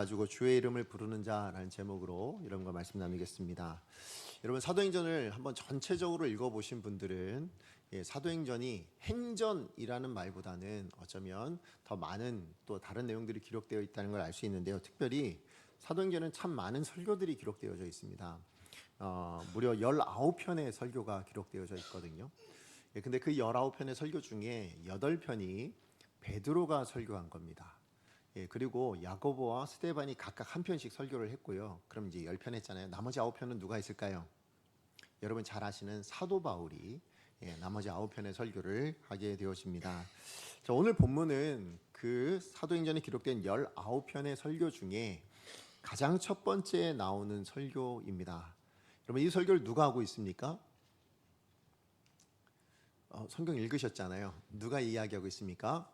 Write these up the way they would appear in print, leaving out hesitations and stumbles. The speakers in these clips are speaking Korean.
가지고 주의 이름을 부르는 자라는 제목으로 여러분과 말씀 나누겠습니다. 여러분 사도행전을 한번 전체적으로 읽어보신 분들은 사도행전이 행전이라는 말보다는 어쩌면 더 많은 또 다른 내용들이 기록되어 있다는 걸 알 수 있는데요. 특별히 사도행전은 참 많은 설교들이 기록되어져 있습니다. 무려 19편의 설교가 기록되어져 있거든요. 근데 그 19편의 설교 중에 8편이 베드로가 설교한 겁니다. 그리고 야고보와 스데반이 각각 한 편씩 설교를 했고요. 그럼 이제 10편 했잖아요. 나머지 9편은 누가 있을까요? 여러분 잘 아시는 사도 바울이 나머지 9편의 설교를 하게 되었습니다. 자, 오늘 본문은 그 사도행전에 기록된 19편의 설교 중에 가장 첫 번째 나오는 설교입니다. 여러분 이 설교를 누가 하고 있습니까? 성경 읽으셨잖아요. 누가 이야기하고 있습니까?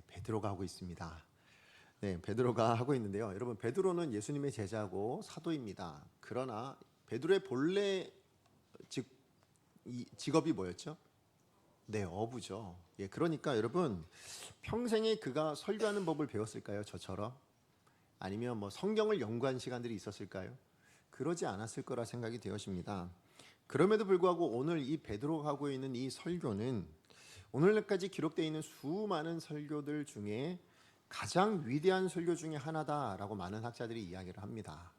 베드로가 하고 있습니다. 베드로가 하고 있는데요. 여러분 베드로는 예수님의 제자고 사도입니다. 그러나 베드로의 본래 직업이 뭐였죠? 어부죠. 그러니까 여러분 평생에 그가 설교하는 법을 배웠을까요? 저처럼? 아니면 뭐 성경을 연구한 시간들이 있었을까요? 그러지 않았을 거라 생각이 되어집니다. 그럼에도 불구하고 오늘 이 베드로가 하고 있는 이 설교는 오늘날까지 기록되어 있는 수많은 설교들 중에 가장 위대한 설교 중에 하나다라고 많은 학자들이 이야기를 합니다.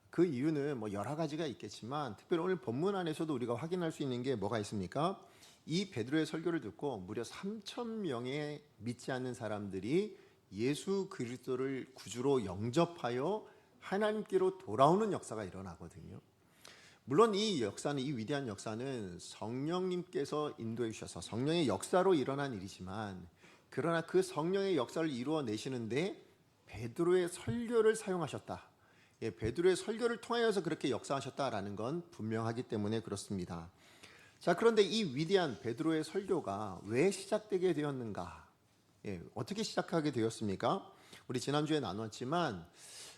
그 이유는 뭐 여러 가지가 있겠지만 특별히 오늘 본문 안에서도 우리가 확인할 수 있는 게 뭐가 있습니까? 이 베드로의 설교를 듣고 무려 3,000명의 믿지 않는 사람들이 예수 그리스도를 구주로 영접하여 하나님께로 돌아오는 역사가 일어나거든요. 물론 이 역사는, 이 위대한 역사는 성령님께서 인도해 주셔서 성령의 역사로 일어난 일이지만, 그러나 그 성령의 역사를 이루어내시는데 베드로의 설교를 사용하셨다. 베드로의 설교를 통하여서 그렇게 역사하셨다라는 건 분명하기 때문에 그렇습니다. 자, 그런데 이 위대한 베드로의 설교가 왜 시작되게 되었는가? 어떻게 시작하게 되었습니까? 우리 지난주에 나눴지만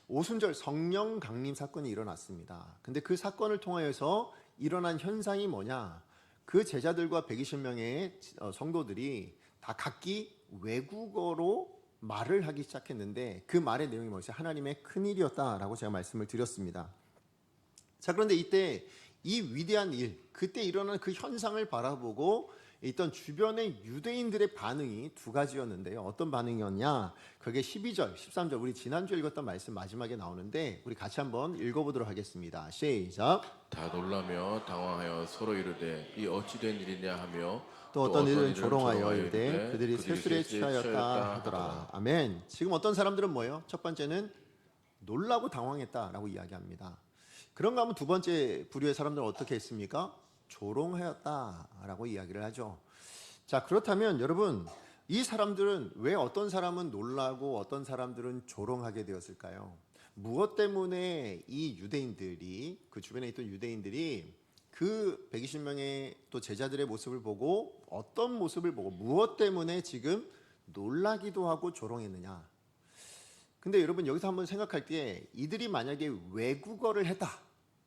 오순절 성령 강림 사건이 일어났습니다. 근데 그 사건을 통하여서 일어난 현상이 뭐냐? 그 제자들과 120명의 성도들이 다 각기 외국어로 말을 하기 시작했는데 그 말의 내용이 뭐였어요? 하나님의 큰일이었다라고 제가 말씀을 드렸습니다. 자, 그런데 이때 이 위대한 일, 그때 일어난 그 현상을 바라보고 있던 주변의 유대인들의 반응이 두 가지였는데요. 어떤 반응이었냐? 그게 12절, 13절, 우리 지난주에 읽었던 말씀 마지막에 나오는데 우리 같이 한번 읽어보도록 하겠습니다. 시작. 다 놀라며 당황하여 서로 이르되 이 어찌 된 일이냐 하며 또 어떤 이들은 조롱하여 이르되 그들이 세술에 취하였다 하더라. 아멘. 지금 어떤 사람들은 뭐예요? 첫 번째는 놀라고 당황했다라고 이야기합니다. 그런가 하면 두 번째 부류의 사람들은 어떻게 했습니까? 조롱하였다라고 이야기를 하죠. 자, 그렇다면 여러분 이 사람들은 왜 어떤 사람은 놀라고 어떤 사람들은 조롱하게 되었을까요? 무엇 때문에 이 유대인들이, 그 주변에 있던 유대인들이 그 120명의 또 제자들의 모습을 보고 어떤 모습을 보고 무엇 때문에 지금 놀라기도 하고 조롱했느냐? 근데 여러분 여기서 한번 생각할 때 이들이 만약에 외국어를 했다,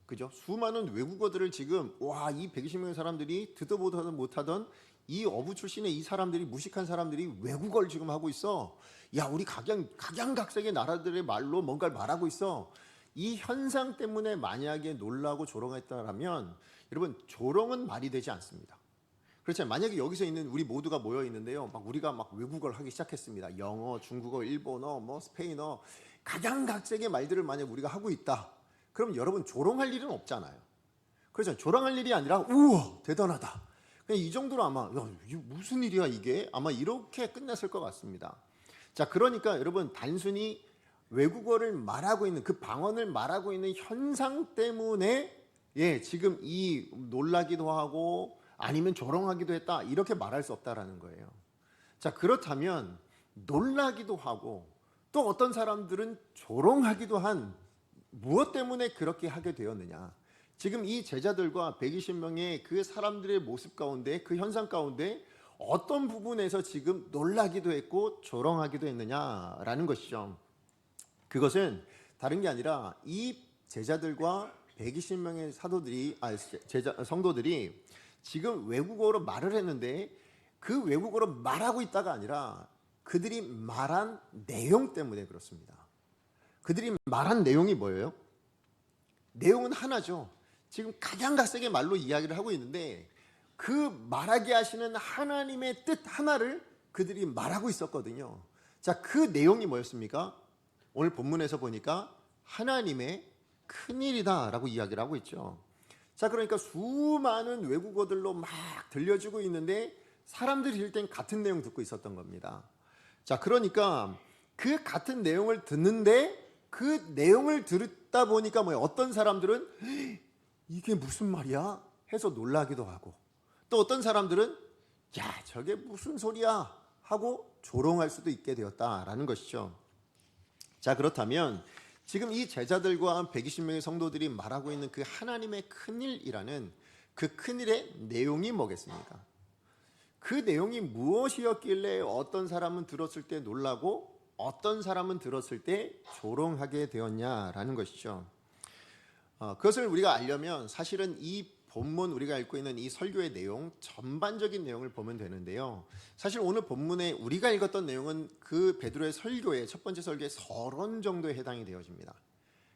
그죠? 수많은 외국어들을 지금 이 120명의 사람들이 듣도 보도 못하던 이 어부 출신의 이 사람들이, 무식한 사람들이 외국어를 지금 하고 있어. 야, 우리 각양각색의 나라들의 말로 뭔가를 말하고 있어. 이 현상 때문에 만약에 놀라고 조롱했다라면 여러분 조롱은 말이 되지 않습니다. 그렇죠. 만약에 여기서 있는 우리 모두가 모여 있는데요, 우리가 외국어를 하기 시작했습니다. 영어, 중국어, 일본어, 스페인어, 각양각색의 말들을 만약 우리가 하고 있다. 그럼 여러분 조롱할 일은 없잖아요. 그렇죠. 조롱할 일이 아니라 우와 대단하다. 그냥 이 정도로 아마 이게 무슨 일이야 이게? 아마 이렇게 끝났을 것 같습니다. 자, 그러니까 여러분 단순히 외국어를 말하고 있는 그 방언을 말하고 있는 현상 때문에 지금 이 놀라기도 하고 아니면 조롱하기도 했다 이렇게 말할 수 없다라는 거예요. 자, 그렇다면 놀라기도 하고 또 어떤 사람들은 조롱하기도 한 무엇 때문에 그렇게 하게 되었느냐? 지금 이 제자들과 120명의 그 사람들의 모습 가운데, 그 현상 가운데 어떤 부분에서 지금 놀라기도 했고 조롱하기도 했느냐라는 것이죠. 그것은 다른 게 아니라 이 제자들과 120명의 성도들이 지금 외국어로 말을 했는데 그 외국어로 말하고 있다가 아니라 그들이 말한 내용 때문에 그렇습니다. 그들이 말한 내용이 뭐예요? 내용은 하나죠. 지금 각양각색의 말로 이야기를 하고 있는데 그 말하게 하시는 하나님의 뜻 하나를 그들이 말하고 있었거든요. 자, 그 내용이 뭐였습니까? 오늘 본문에서 보니까 하나님의 큰일이다 라고 이야기를 하고 있죠. 자, 그러니까 수많은 외국어들로 막 들려주고 있는데 사람들이 들을 땐 같은 내용 듣고 있었던 겁니다. 자, 그러니까 그 같은 내용을 듣는데 그 내용을 듣다 보니까 뭐예요? 어떤 사람들은 이게 무슨 말이야? 해서 놀라기도 하고, 또 어떤 사람들은 야, 저게 무슨 소리야? 하고 조롱할 수도 있게 되었다라는 것이죠. 자, 그렇다면 지금 이 제자들과 120명의 성도들이 말하고 있는 그 하나님의 큰일이라는 그 큰일의 내용이 뭐겠습니까? 그 내용이 무엇이었길래 어떤 사람은 들었을 때 놀라고 어떤 사람은 들었을 때 조롱하게 되었냐라는 것이죠. 그것을 우리가 알려면 사실은 이 본문 우리가 읽고 있는 이 설교의 내용 전반적인 내용을 보면 되는데요. 사실 오늘 본문에 우리가 읽었던 내용은 그 베드로의 설교의 첫 번째 설교의 서론 정도에 해당이 되어집니다.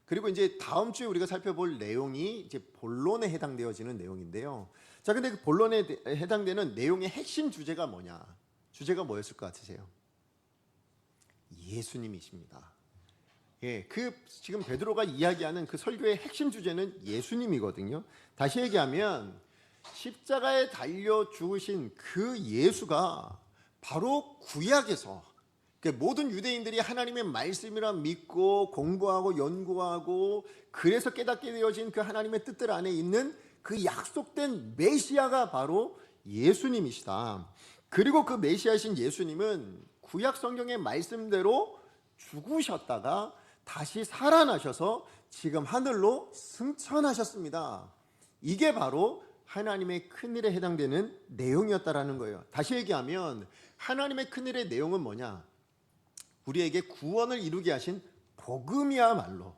그리고 이제 다음 주에 우리가 살펴볼 내용이 이제 본론에 해당되어지는 내용인데요. 자, 근데 그 본론에 해당되는 내용의 핵심 주제가 뭐냐? 주제가 뭐였을 것 같으세요? 예수님이십니다. 예, 그 지금 베드로가 이야기하는 그 설교의 핵심 주제는 예수님이거든요. 다시 얘기하면 십자가에 달려 죽으신 그 예수가 바로 구약에서 모든 유대인들이 하나님의 말씀이라 믿고 공부하고 연구하고 그래서 깨닫게 되어진 그 하나님의 뜻들 안에 있는 그 약속된 메시아가 바로 예수님이시다. 그리고 그 메시아이신 예수님은 구약 성경의 말씀대로 죽으셨다가 다시 살아나셔서 지금 하늘로 승천하셨습니다. 이게 바로 하나님의 큰일에 해당되는 내용이었다라는 거예요. 다시 얘기하면 하나님의 큰일의 내용은 뭐냐? 우리에게 구원을 이루게 하신 복음이야말로,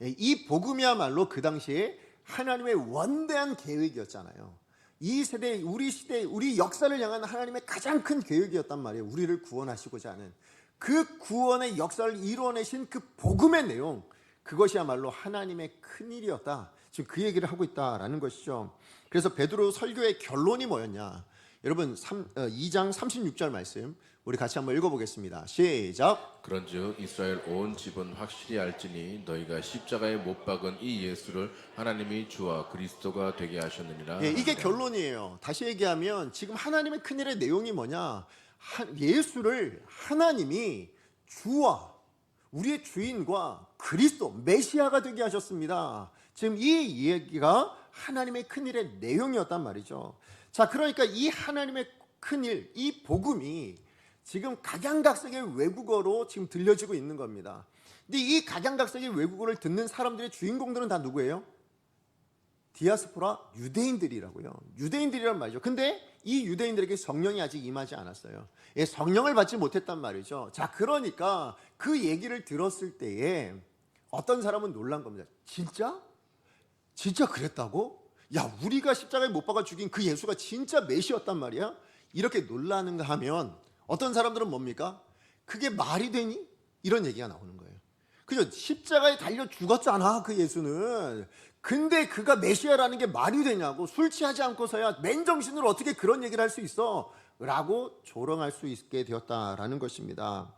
이 복음이야말로 그 당시에 하나님의 원대한 계획이었잖아요. 이 세대, 우리 시대, 우리 역사를 향한 하나님의 가장 큰 계획이었단 말이에요. 우리를 구원하시고자 하는 그 구원의 역사를 이루어내신 그 복음의 내용, 그것이야말로 하나님의 큰일이었다. 지금 그 얘기를 하고 있다라는 것이죠. 그래서 베드로 설교의 결론이 뭐였냐? 여러분 2장 36절 말씀 우리 같이 한번 읽어보겠습니다. 시작. 그런즉 이스라엘 온 집은 확실히 알지니 너희가 십자가에 못 박은 이 예수를 하나님이 주와 그리스도가 되게 하셨느니라. 예, 이게 결론이에요. 다시 얘기하면 지금 하나님의 큰일의 내용이 뭐냐? 예수를 하나님이 주와 우리의 주인과 그리스도 메시아가 되게 하셨습니다. 지금 이 얘기가 하나님의 큰일의 내용이었단 말이죠. 자, 그러니까 이 하나님의 큰일, 이 복음이 지금 각양각색의 외국어로 지금 들려지고 있는 겁니다. 근데 이 각양각색의 외국어를 듣는 사람들의 주인공들은 다 누구예요? 디아스포라 유대인들이라고요. 유대인들이란 말이죠. 근데 이 유대인들에게 성령이 아직 임하지 않았어요. 예, 성령을 받지 못했단 말이죠. 자, 그러니까 그 얘기를 들었을 때에 어떤 사람은 놀란 겁니다. 진짜? 진짜 그랬다고? 야, 우리가 십자가에 못 박아 죽인 그 예수가 진짜 메시였단 말이야? 이렇게 놀라는가 하면 어떤 사람들은 뭡니까? 그게 말이 되니? 이런 얘기가 나오는 거예요. 그죠? 십자가에 달려 죽었잖아, 그 예수는. 근데 그가 메시아라는 게 말이 되냐고. 술 취하지 않고서야 맨정신으로 어떻게 그런 얘기를 할 수 있어? 라고 조롱할 수 있게 되었다라는 것입니다.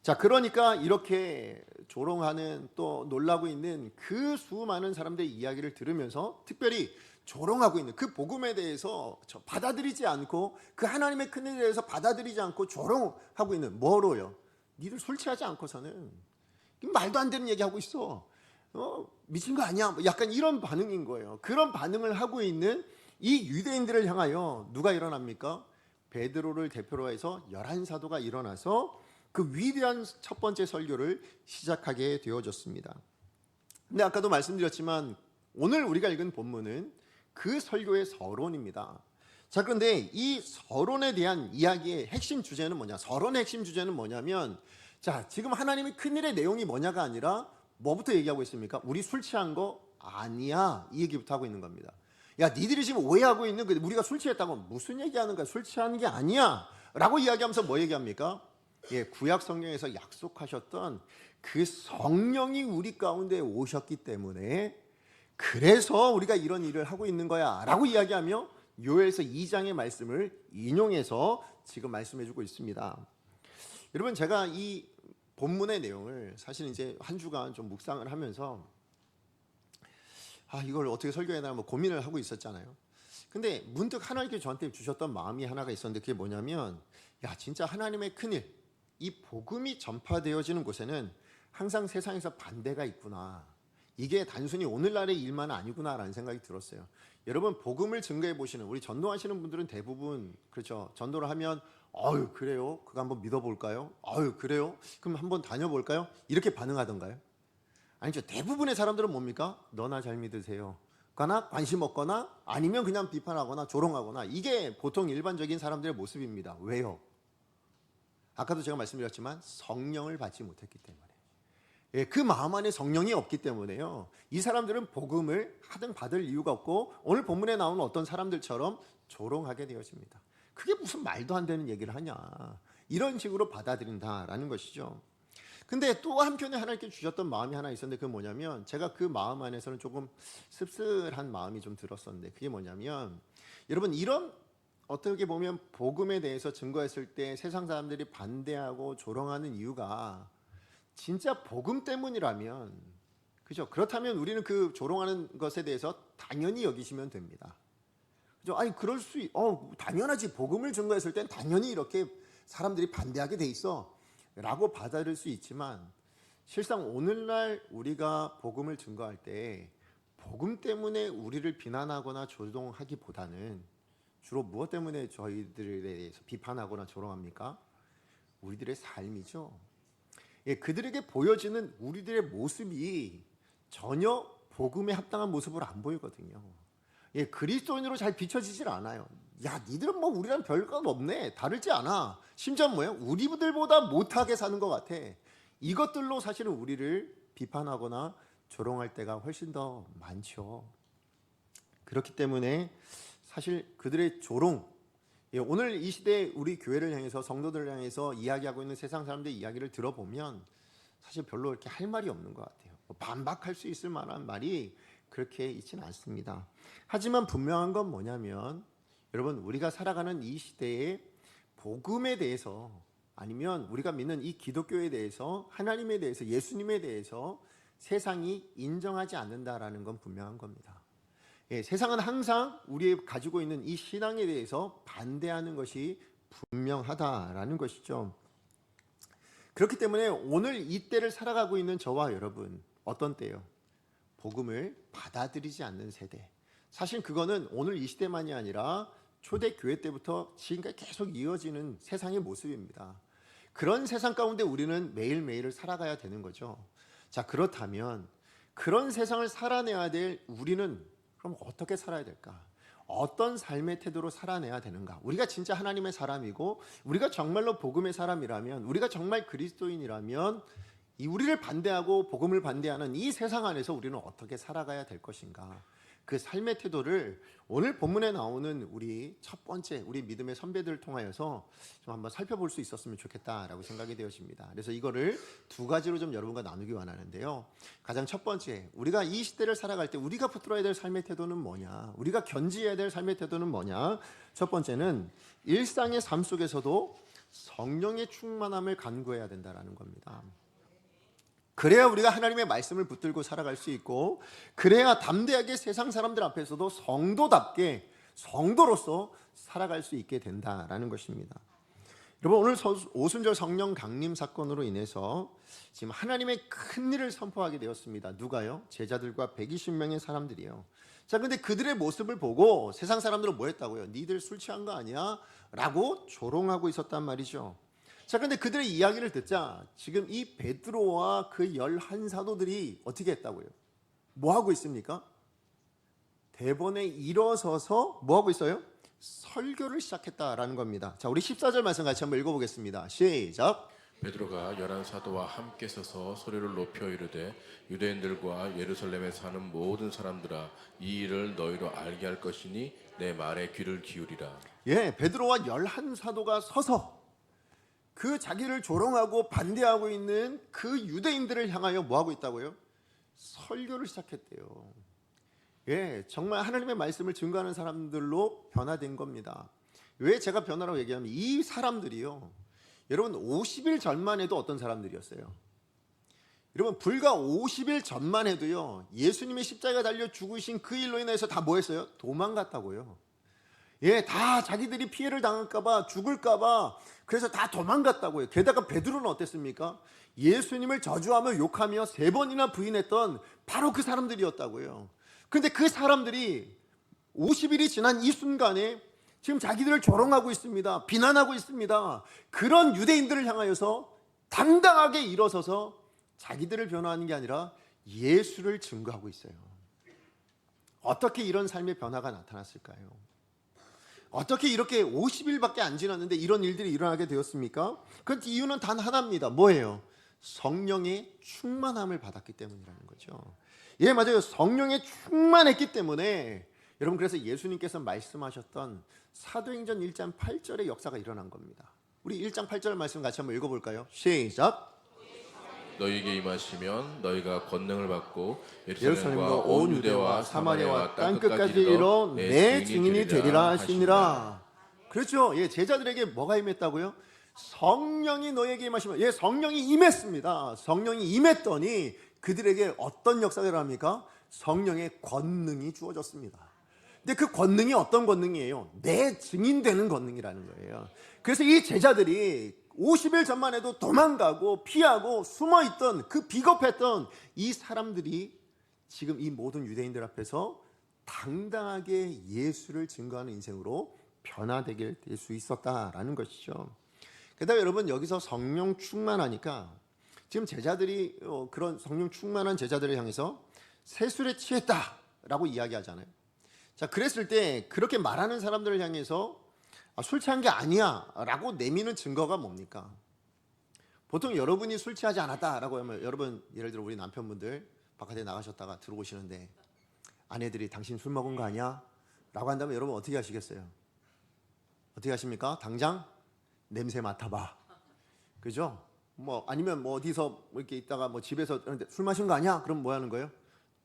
자, 그러니까 이렇게 조롱하는 또 놀라고 있는 그 수많은 사람들의 이야기를 들으면서 특별히 조롱하고 있는 그 복음에 대해서 받아들이지 않고 그 하나님의 큰일에 대해서 받아들이지 않고 조롱하고 있는 뭐로요? 니들 술 취하지 않고서는 말도 안 되는 얘기하고 있어. 미친 거 아니야? 약간 이런 반응인 거예요. 그런 반응을 하고 있는 이 유대인들을 향하여 누가 일어납니까? 베드로를 대표로 해서 11사도가 일어나서 그 위대한 첫 번째 설교를 시작하게 되어졌습니다. 근데 아까도 말씀드렸지만 오늘 우리가 읽은 본문은 그 설교의 서론입니다. 자, 그런데 이 서론에 대한 이야기의 핵심 주제는 뭐냐? 서론의 핵심 주제는 뭐냐면, 자, 지금 하나님의 큰일의 내용이 뭐냐가 아니라 뭐부터 얘기하고 있습니까? 우리 술 취한 거 아니야. 이 얘기부터 하고 있는 겁니다. 야, 니들이 지금 오해하고 있는 거 우리가 술 취했다고 무슨 얘기하는 거야? 술 취하는 게 아니야 라고 이야기하면서 뭐 얘기합니까? 구약 성경에서 약속하셨던 그 성령이 우리 가운데 오셨기 때문에 그래서 우리가 이런 일을 하고 있는 거야 라고 이야기하며 요엘서 2장의 말씀을 인용해서 지금 말씀해주고 있습니다. 여러분, 제가 이 본문의 내용을 사실 이제 한 주간 좀 묵상을 하면서 이걸 어떻게 설교해야 되나 고민을 하고 있었잖아요. 근데 문득 하나님께 저한테 주셨던 마음이 하나가 있었는데, 그게 뭐냐면 진짜 하나님의 큰일, 이 복음이 전파되어지는 곳에는 항상 세상에서 반대가 있구나, 이게 단순히 오늘날의 일만 아니구나라는 생각이 들었어요. 여러분, 복음을 증거해 보시는 우리 전도하시는 분들은 대부분 그렇죠. 전도를 하면 그래요? 그거 한번 믿어볼까요? 그래요? 그럼 한번 다녀볼까요? 이렇게 반응하던가요? 아니죠. 대부분의 사람들은 뭡니까? 너나 잘 믿으세요 거나 관심 없거나 아니면 그냥 비판하거나 조롱하거나, 이게 보통 일반적인 사람들의 모습입니다. 왜요? 아까도 제가 말씀드렸지만 성령을 받지 못했기 때문에, 그 마음 안에 성령이 없기 때문에요. 이 사람들은 복음을 하등 받을 이유가 없고 오늘 본문에 나오는 어떤 사람들처럼 조롱하게 되어집니다. 그게 무슨 말도 안 되는 얘기를 하냐, 이런 식으로 받아들인다라는 것이죠. 근데 또 한편에 하나님께 주셨던 마음이 하나 있었는데, 그게 뭐냐면 제가 그 마음 안에서는 조금 씁쓸한 마음이 좀 들었었는데, 그게 뭐냐면 여러분, 이런 어떻게 보면 복음에 대해서 증거했을 때 세상 사람들이 반대하고 조롱하는 이유가 진짜 복음 때문이라면, 그죠? 그렇다면 우리는 그 조롱하는 것에 대해서 당연히 여기시면 됩니다. 그죠? 그럴 당연하지. 복음을 증거했을 땐 당연히 이렇게 사람들이 반대하게 돼 있어 라고 받아들일 수 있지만, 실상 오늘날 우리가 복음을 증거할 때 복음 때문에 우리를 비난하거나 조롱하기보다는 주로 무엇 때문에 저희들에 대해서 비판하거나 조롱합니까? 우리들의 삶이죠. 그들에게 보여지는 우리들의 모습이 전혀 복음에 합당한 모습으로 안 보이거든요. 그리스도인으로 잘 비춰지질 않아요. 니들은 뭐 우리랑 별것 없네, 다르지 않아. 심지어 뭐예요? 우리들보다 못하게 사는 것 같아. 이것들로 사실은 우리를 비판하거나 조롱할 때가 훨씬 더 많죠. 그렇기 때문에 사실 그들의 조롱, 오늘 이 시대에 우리 교회를 향해서, 성도들을 향해서 이야기하고 있는 세상 사람들의 이야기를 들어보면 사실 별로 이렇게 할 말이 없는 것 같아요. 반박할 수 있을 만한 말이 그렇게 있지는 않습니다. 하지만 분명한 건 뭐냐면, 여러분, 우리가 살아가는 이 시대에 복음에 대해서, 아니면 우리가 믿는 이 기독교에 대해서, 하나님에 대해서, 예수님에 대해서 세상이 인정하지 않는다라는 건 분명한 겁니다. 세상은 항상 우리 가지고 있는 이 신앙에 대해서 반대하는 것이 분명하다라는 것이죠. 그렇기 때문에 오늘 이 때를 살아가고 있는 저와 여러분, 어떤 때요? 복음을 받아들이지 않는 세대. 사실 그거는 오늘 이 시대만이 아니라 초대 교회 때부터 지금까지 계속 이어지는 세상의 모습입니다. 그런 세상 가운데 우리는 매일매일을 살아가야 되는 거죠. 자, 그렇다면 그런 세상을 살아내야 될 우리는 그럼 어떻게 살아야 될까? 어떤 삶의 태도로 살아내야 되는가? 우리가 진짜 하나님의 사람이고 우리가 정말로 복음의 사람이라면, 우리가 정말 그리스도인이라면 이 우리를 반대하고 복음을 반대하는 이 세상 안에서 우리는 어떻게 살아가야 될 것인가? 그 삶의 태도를 오늘 본문에 나오는 우리 첫 번째 우리 믿음의 선배들을 통하여서 좀 한번 살펴볼 수 있었으면 좋겠다라고 생각이 되어집니다. 그래서 이거를 두 가지로 좀 여러분과 나누기 원하는데요. 가장 첫 번째, 우리가 이 시대를 살아갈 때 우리가 붙들어야 될 삶의 태도는 뭐냐? 우리가 견지해야 될 삶의 태도는 뭐냐? 첫 번째는 일상의 삶 속에서도 성령의 충만함을 간구해야 된다라는 겁니다. 그래야 우리가 하나님의 말씀을 붙들고 살아갈 수 있고, 그래야 담대하게 세상 사람들 앞에서도 성도답게 성도로서 살아갈 수 있게 된다라는 것입니다. 여러분, 오늘 오순절 성령 강림 사건으로 인해서 지금 하나님의 큰 일을 선포하게 되었습니다. 누가요? 제자들과 120명의 사람들이요. 자, 근데 그들의 모습을 보고 세상 사람들은 뭐 했다고요? 니들 술 취한 거 아니야? 라고 조롱하고 있었단 말이죠. 자, 그런데 그들의 이야기를 듣자 지금 이 베드로와 그 11사도들이 어떻게 했다고요? 뭐 하고 있습니까? 대본에 일어서서 뭐 하고 있어요? 설교를 시작했다라는 겁니다. 자, 우리 14절 말씀 같이 한번 읽어보겠습니다. 시작. 베드로가 11사도와 함께 서서 소리를 높여 이르되, 유대인들과 예루살렘에 사는 모든 사람들아, 이 일을 너희로 알게 할 것이니 내 말에 귀를 기울이라. 베드로와 11사도가 서서 그 자기를 조롱하고 반대하고 있는 그 유대인들을 향하여 뭐하고 있다고요? 설교를 시작했대요. 예, 정말 하나님의 말씀을 증거하는 사람들로 변화된 겁니다. 왜 제가 변화라고 얘기하면 이 사람들이요, 여러분 50일 전만 해도 어떤 사람들이었어요? 여러분 불과 50일 전만 해도요, 예수님이 십자가에 달려 죽으신 그 일로 인해서 다 뭐 했어요? 도망갔다고요. 예, 다 자기들이 피해를 당할까봐, 죽을까봐, 그래서 다 도망갔다고요. 게다가 베드로는 어땠습니까? 예수님을 저주하며 욕하며 3번이나 부인했던 바로 그 사람들이었다고요. 그런데 그 사람들이 50일이 지난 이 순간에 지금 자기들을 조롱하고 있습니다. 비난하고 있습니다. 그런 유대인들을 향하여서 당당하게 일어서서 자기들을 변화하는 게 아니라 예수를 증거하고 있어요. 어떻게 이런 삶의 변화가 나타났을까요? 어떻게 이렇게 50일밖에 안 지났는데 이런 일들이 일어나게 되었습니까? 그 이유는 단 하나입니다. 뭐예요? 성령의 충만함을 받았기 때문이라는 거죠. 예, 맞아요. 성령에 충만했기 때문에, 여러분 그래서 예수님께서 말씀하셨던 사도행전 1장 8절의 역사가 일어난 겁니다. 우리 1장 8절 말씀 같이 한번 읽어볼까요? 시작. 너희에게 임하시면 너희가 권능을 받고 예루살렘과 온 유대와 사마리아와 땅끝까지 이르러 내 증인이 되리라 하시니라. 그렇죠. 예, 제자들에게 뭐가 임했다고요? 성령이 너에게 임하시면, 예, 성령이 임했습니다. 성령이 임했더니 그들에게 어떤 역사가 일어납니까? 성령의 권능이 주어졌습니다. 근데 그 권능이 어떤 권능이에요? 내 증인되는 권능이라는 거예요. 그래서 이 제자들이 50일 전만 해도 도망가고 피하고 숨어있던 그 비겁했던 이 사람들이 지금 이 모든 유대인들 앞에서 당당하게 예수를 증거하는 인생으로 변화되게 될 수 있었다라는 것이죠. 게다가 여러분 여기서 성령 충만하니까 지금 제자들이 그런 성령 충만한 제자들을 향해서 세술에 취했다라고 이야기하잖아요. 자, 그랬을 때 그렇게 말하는 사람들을 향해서 술 취한 게 아니야 라고 내미는 증거가 뭡니까? 보통 여러분이 술 취하지 않았다라고 하면, 여러분 예를 들어 우리 남편분들 바깥에 나가셨다가 들어오시는데 아내들이 당신 술 먹은 거 아니야? 라고 한다면 여러분 어떻게 하시겠어요? 어떻게 하십니까? 당장 냄새 맡아봐. 그죠? 뭐 아니면 뭐 어디서 이렇게 있다가 뭐 집에서 술 마신 거 아니야? 그럼 뭐 하는 거예요?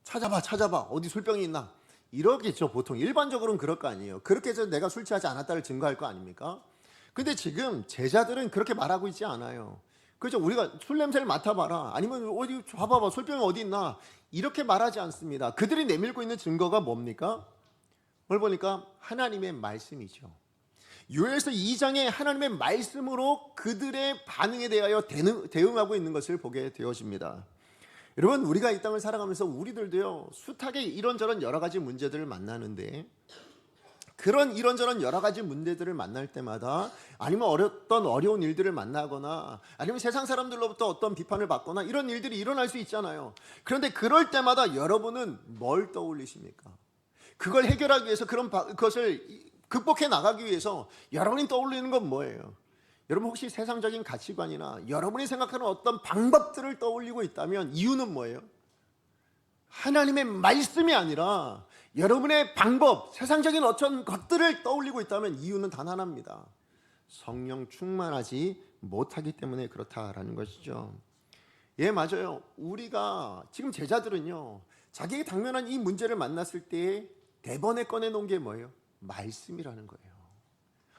찾아봐 어디 술병이 있나? 이러겠죠. 보통 일반적으로는 그럴 거 아니에요. 그렇게 해서 내가 술 취하지 않았다를 증거할 거 아닙니까? 근데 지금 제자들은 그렇게 말하고 있지 않아요. 그렇죠. 우리가 술 냄새를 맡아봐라, 아니면 어디 봐봐봐 술병이 어디 있나, 이렇게 말하지 않습니다. 그들이 내밀고 있는 증거가 뭡니까? 뭘 보니까 하나님의 말씀이죠. 요엘서 2장에 하나님의 말씀으로 그들의 반응에 대하여 대응하고 있는 것을 보게 되어집니다. 여러분 우리가 이 땅을 살아가면서 우리들도요 숱하게 이런저런 여러 가지 문제들을 만나는데, 그런 이런저런 여러 가지 문제들을 만날 때마다, 아니면 어떤 어려운 일들을 만나거나, 아니면 세상 사람들로부터 어떤 비판을 받거나, 이런 일들이 일어날 수 있잖아요. 그런데 그럴 때마다 여러분은 뭘 떠올리십니까? 그걸 해결하기 위해서, 그것을 극복해 나가기 위해서 여러분이 떠올리는 건 뭐예요? 여러분 혹시 세상적인 가치관이나 여러분이 생각하는 어떤 방법들을 떠올리고 있다면 이유는 뭐예요? 하나님의 말씀이 아니라 여러분의 방법, 세상적인 어떤 것들을 떠올리고 있다면 이유는 단 하나입니다. 성령 충만하지 못하기 때문에 그렇다라는 것이죠. 예, 맞아요. 우리가 지금 제자들은요 자기에게 당면한 이 문제를 만났을 때 대번에 꺼내놓은 게 뭐예요? 말씀이라는 거예요.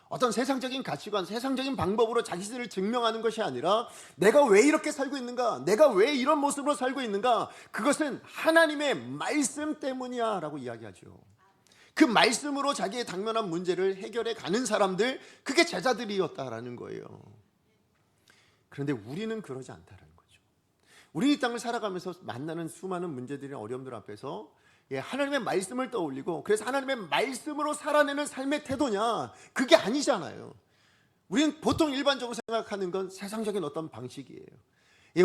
어떤 세상적인 가치관, 세상적인 방법으로 자기들을 증명하는 것이 아니라 내가 왜 이렇게 살고 있는가, 내가 왜 이런 모습으로 살고 있는가, 그것은 하나님의 말씀 때문이야 라고 이야기하죠. 그 말씀으로 자기의 당면한 문제를 해결해 가는 사람들, 그게 제자들이었다라는 거예요. 그런데 우리는 그러지 않다라는 거죠. 우리 이 땅을 살아가면서 만나는 수많은 문제들이나 어려움들 앞에서 하나님의 말씀을 떠올리고, 그래서 하나님의 말씀으로 살아내는 삶의 태도냐? 그게 아니잖아요. 우리는 보통 일반적으로 생각하는 건 세상적인 어떤 방식이에요.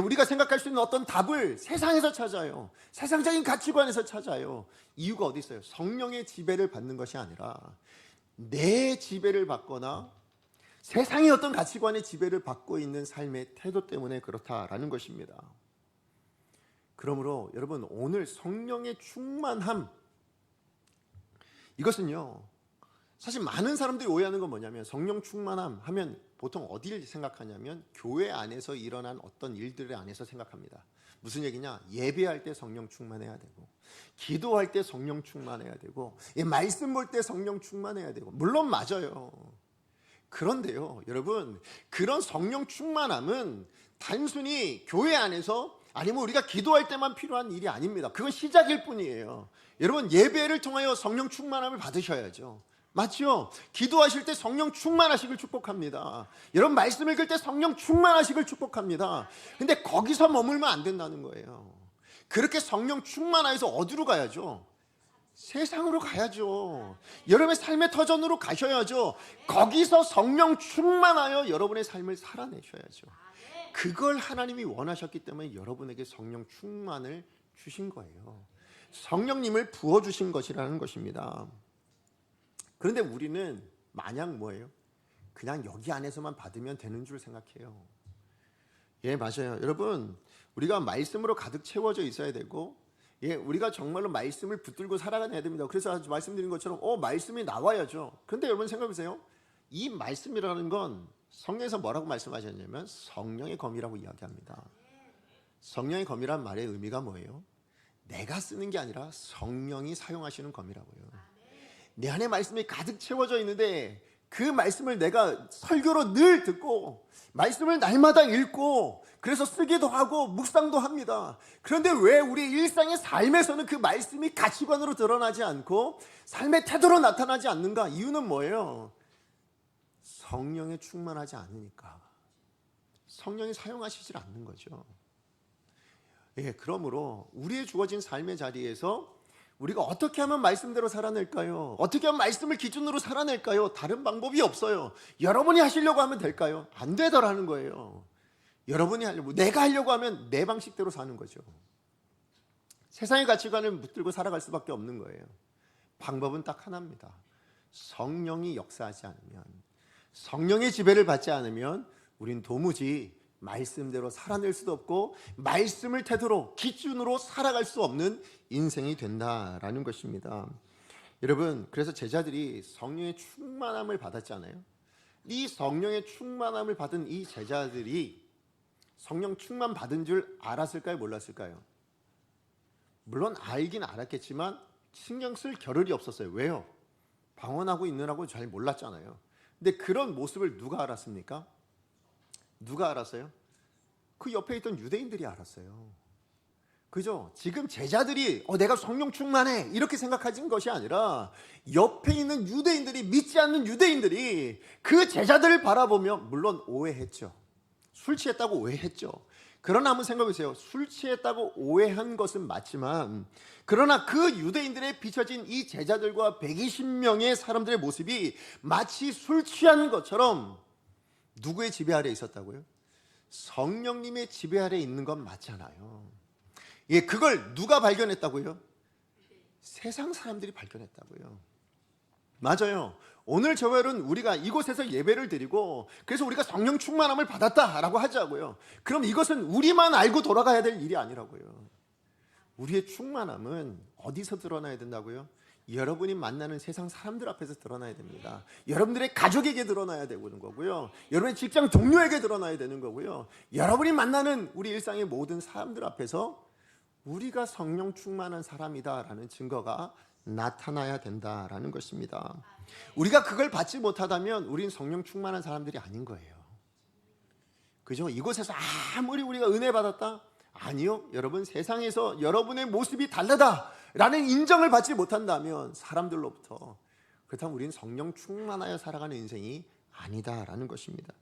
우리가 생각할 수 있는 어떤 답을 세상에서 찾아요. 세상적인 가치관에서 찾아요. 이유가 어디 있어요? 성령의 지배를 받는 것이 아니라 내 지배를 받거나 세상의 어떤 가치관의 지배를 받고 있는 삶의 태도 때문에 그렇다라는 것입니다. 그러므로 여러분 오늘 성령의 충만함, 이것은요 사실 많은 사람들이 오해하는 건 뭐냐면 성령 충만함 하면 보통 어디를 생각하냐면 교회 안에서 일어난 어떤 일들 안에서 생각합니다. 무슨 얘기냐? 예배할 때 성령 충만해야 되고, 기도할 때 성령 충만해야 되고, 말씀 볼 때 성령 충만해야 되고. 물론 맞아요. 그런데요, 여러분, 그런 성령 충만함은 단순히 교회 안에서 아니면 우리가 기도할 때만 필요한 일이 아닙니다. 그건 시작일 뿐이에요. 여러분, 예배를 통하여 성령 충만함을 받으셔야죠. 맞죠? 기도하실 때 성령 충만하시길 축복합니다. 여러분, 말씀 읽을 때 성령 충만하시길 축복합니다. 근데 거기서 머물면 안 된다는 거예요. 그렇게 성령 충만하여서 어디로 가야죠? 세상으로 가야죠. 여러분의 삶의 터전으로 가셔야죠. 거기서 성령 충만하여 여러분의 삶을 살아내셔야죠. 그걸 하나님이 원하셨기 때문에 여러분에게 성령 충만을 주신 거예요. 성령님을 부어주신 것이라는 것입니다. 그런데 우리는 마냥 뭐예요? 그냥 여기 안에서만 받으면 되는 줄 생각해요. 예, 맞아요. 여러분, 우리가 말씀으로 가득 채워져 있어야 되고, 예, 우리가 정말로 말씀을 붙들고 살아가야 됩니다. 그래서 말씀드린 것처럼 말씀이 나와야죠. 그런데 여러분 생각해 보세요. 이 말씀이라는 건 성경에서 뭐라고 말씀하셨냐면 성령의 검이라고 이야기합니다. 성령의 검이란 말의 의미가 뭐예요? 내가 쓰는 게 아니라 성령이 사용하시는 검이라고요. 내 안에 말씀이 가득 채워져 있는데 그 말씀을 내가 설교로 늘 듣고 말씀을 날마다 읽고 그래서 쓰기도 하고 묵상도 합니다. 그런데 왜 우리 일상의 삶에서는 그 말씀이 가치관으로 드러나지 않고 삶의 태도로 나타나지 않는가? 이유는 뭐예요? 성령에 충만하지 않으니까. 성령이 사용하시질 않는 거죠. 예, 그러므로 우리의 주어진 삶의 자리에서 우리가 어떻게 하면 말씀대로 살아낼까요? 어떻게 하면 말씀을 기준으로 살아낼까요? 다른 방법이 없어요. 여러분이 하시려고 하면 될까요? 안 되더라는 거예요. 여러분이 하려고, 내가 하려고 하면 내 방식대로 사는 거죠. 세상의 가치관을 붙들고 살아갈 수밖에 없는 거예요. 방법은 딱 하나입니다. 성령이 역사하지 않으면, 성령의 지배를 받지 않으면 우린 도무지 말씀대로 살아낼 수도 없고 말씀을 태도로 기준으로 살아갈 수 없는 인생이 된다라는 것입니다. 여러분, 그래서 제자들이 성령의 충만함을 받았잖아요. 이 성령의 충만함을 받은 이 제자들이 성령 충만 받은 줄 알았을까요? 몰랐을까요? 물론 알긴 알았겠지만 신경 쓸 겨를이 없었어요. 왜요? 방언하고 있느라고 잘 몰랐잖아요. 근데 그런 모습을 누가 알았습니까? 누가 알았어요? 그 옆에 있던 유대인들이 알았어요. 그죠? 지금 제자들이 내가 성령 충만해 이렇게 생각하는 것이 아니라 옆에 있는 유대인들이, 믿지 않는 유대인들이 그 제자들을 바라보며 물론 오해했죠. 술 취했다고 오해했죠. 그러나 한번 생각해보세요. 술 취했다고 오해한 것은 맞지만 그러나 그 유대인들에 비춰진 이 제자들과 120명의 사람들의 모습이 마치 술 취한 것처럼 누구의 지배 아래 있었다고요? 성령님의 지배 아래 있는 건 맞잖아요. 예, 그걸 누가 발견했다고요? 세상 사람들이 발견했다고요. 맞아요. 오늘 저녁은 우리가 이곳에서 예배를 드리고 그래서 우리가 성령 충만함을 받았다라고 하자고요. 그럼 이것은 우리만 알고 돌아가야 될 일이 아니라고요. 우리의 충만함은 어디서 드러나야 된다고요? 여러분이 만나는 세상 사람들 앞에서 드러나야 됩니다. 여러분들의 가족에게 드러나야 되는 거고요. 여러분의 직장 동료에게 드러나야 되는 거고요. 여러분이 만나는 우리 일상의 모든 사람들 앞에서 우리가 성령 충만한 사람이다라는 증거가 나타나야 된다라는 것입니다. 우리가 그걸 받지 못하다면 우린 성령 충만한 사람들이 아닌 거예요. 그죠? 이곳에서 아무리 우리가 은혜 받았다? 아니요. 여러분, 세상에서 여러분의 모습이 다르다라는 인정을 받지 못한다면 사람들로부터, 그렇다면 우리는 성령 충만하여 살아가는 인생이 아니다라는 것입니다.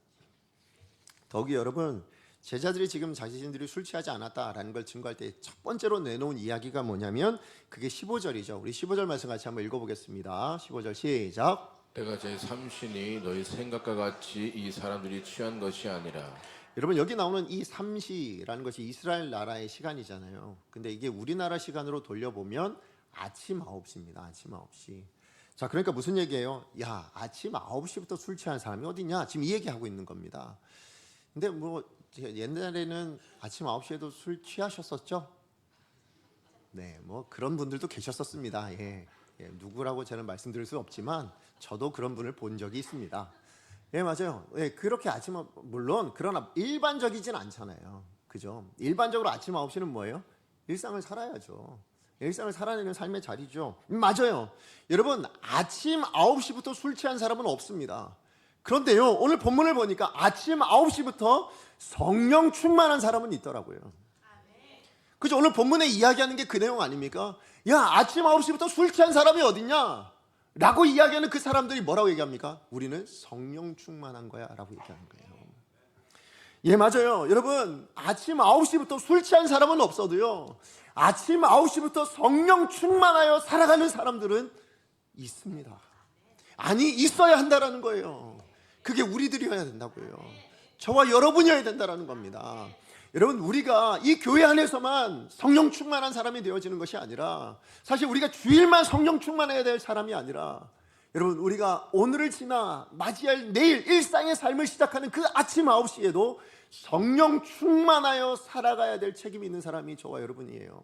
더욱이 여러분, 제자들이 지금 자신들이 술 취하지 않았다라는 걸 증거할 때 첫 번째로 내놓은 이야기가 뭐냐면 그게 15절이죠. 우리 15절 말씀 같이 한번 읽어보겠습니다. 15절 시작. 때가 제3시니 너희 생각과 같이 이 사람들이 취한 것이 아니라. 여러분, 여기 나오는 이 3시라는 것이 이스라엘 나라의 시간이잖아요. 근데 이게 우리나라 시간으로 돌려보면 아침 9시입니다. 아침 9시. 자, 그러니까 무슨 얘기예요? 야, 아침 9시부터 술 취한 사람이 어디냐? 지금 이 얘기하고 있는 겁니다. 근데 뭐 옛날에는 아침 9시에도 술 취하셨었죠? 네, 뭐 그런 분들도 계셨었습니다. 예. 누구라고 저는 말씀드릴 수 없지만 저도 그런 분을 본 적이 있습니다. 예, 맞아요. 예, 그렇게 아침 물론 그러나 일반적이진 않잖아요. 그죠? 일반적으로 아침 9시는 뭐예요? 일상을 살아야죠. 일상을 살아내는 삶의 자리죠. 맞아요. 여러분, 아침 9시부터 술 취한 사람은 없습니다. 그런데요, 오늘 본문을 보니까 아침 9시부터 성령 충만한 사람은 있더라고요. 그죠? 오늘 본문에 이야기하는 게 그 내용 아닙니까? 야, 아침 9시부터 술 취한 사람이 어딨냐? 라고 이야기하는 그 사람들이 뭐라고 얘기합니까? 우리는 성령 충만한 거야 라고 얘기하는 거예요. 예, 맞아요. 여러분, 아침 9시부터 술 취한 사람은 없어도요, 아침 9시부터 성령 충만하여 살아가는 사람들은 있습니다. 아니, 있어야 한다라는 거예요. 그게 우리들이어야 된다고요. 저와 여러분이어야 된다라는 겁니다. 여러분, 우리가 이 교회 안에서만 성령 충만한 사람이 되어지는 것이 아니라, 사실 우리가 주일만 성령 충만해야 될 사람이 아니라, 여러분, 우리가 오늘을 지나 맞이할 내일 일상의 삶을 시작하는 그 아침 9시에도 성령 충만하여 살아가야 될 책임이 있는 사람이 저와 여러분이에요.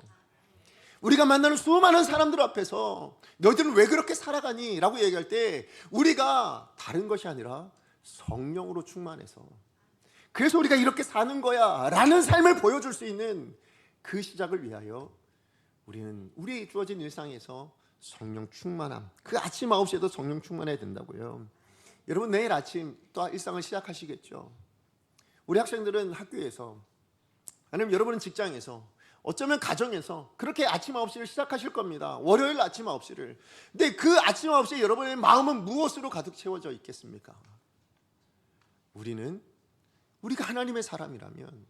우리가 만나는 수많은 사람들 앞에서 너희들은 왜 그렇게 살아가니? 라고 얘기할 때 우리가 다른 것이 아니라 성령으로 충만해서, 그래서 우리가 이렇게 사는 거야 라는 삶을 보여줄 수 있는 그 시작을 위하여 우리는 우리의 주어진 일상에서 성령 충만함, 그 아침 9시에도 성령 충만해야 된다고요. 여러분, 내일 아침 또 일상을 시작하시겠죠. 우리 학생들은 학교에서, 아니면 여러분은 직장에서, 어쩌면 가정에서 그렇게 아침 9시를 시작하실 겁니다. 월요일 아침 9시를. 근데 그 아침 9시에 여러분의 마음은 무엇으로 가득 채워져 있겠습니까? 우리가 하나님의 사람이라면,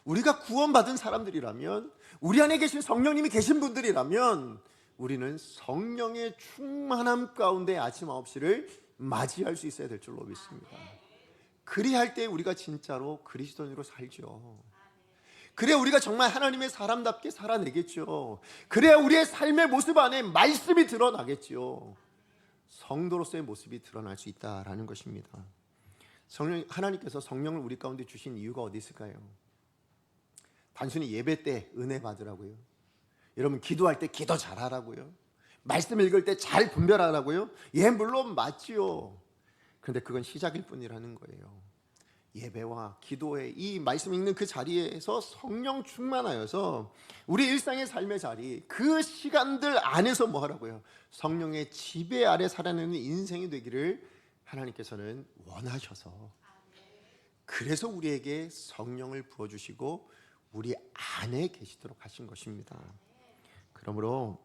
우리가 구원받은 사람들이라면, 우리 안에 계신 성령님이 계신 분들이라면 우리는 성령의 충만함 가운데 아침 9시를 맞이할 수 있어야 될 줄로 믿습니다. 그리할 때 우리가 진짜로 그리스도인으로 살죠. 그래야 우리가 정말 하나님의 사람답게 살아내겠죠. 그래야 우리의 삶의 모습 안에 말씀이 드러나겠죠. 성도로서의 모습이 드러날 수 있다라는 것입니다. 하나님께서 성령을 우리 가운데 주신 이유가 어디 있을까요? 단순히 예배 때 은혜 받으라고요? 여러분, 기도할 때 기도 잘하라고요? 말씀 읽을 때 잘 분별하라고요? 예, 물론 맞지요. 그런데 그건 시작일 뿐이라는 거예요. 예배와 기도의 이 말씀 읽는 그 자리에서 성령 충만하여서 우리 일상의 삶의 자리, 그 시간들 안에서 뭐 하라고요? 성령의 지배 아래 살아내는 인생이 되기를 하나님께서는 원하셔서, 그래서 우리에게 성령을 부어주시고 우리 안에 계시도록 하신 것입니다. 그러므로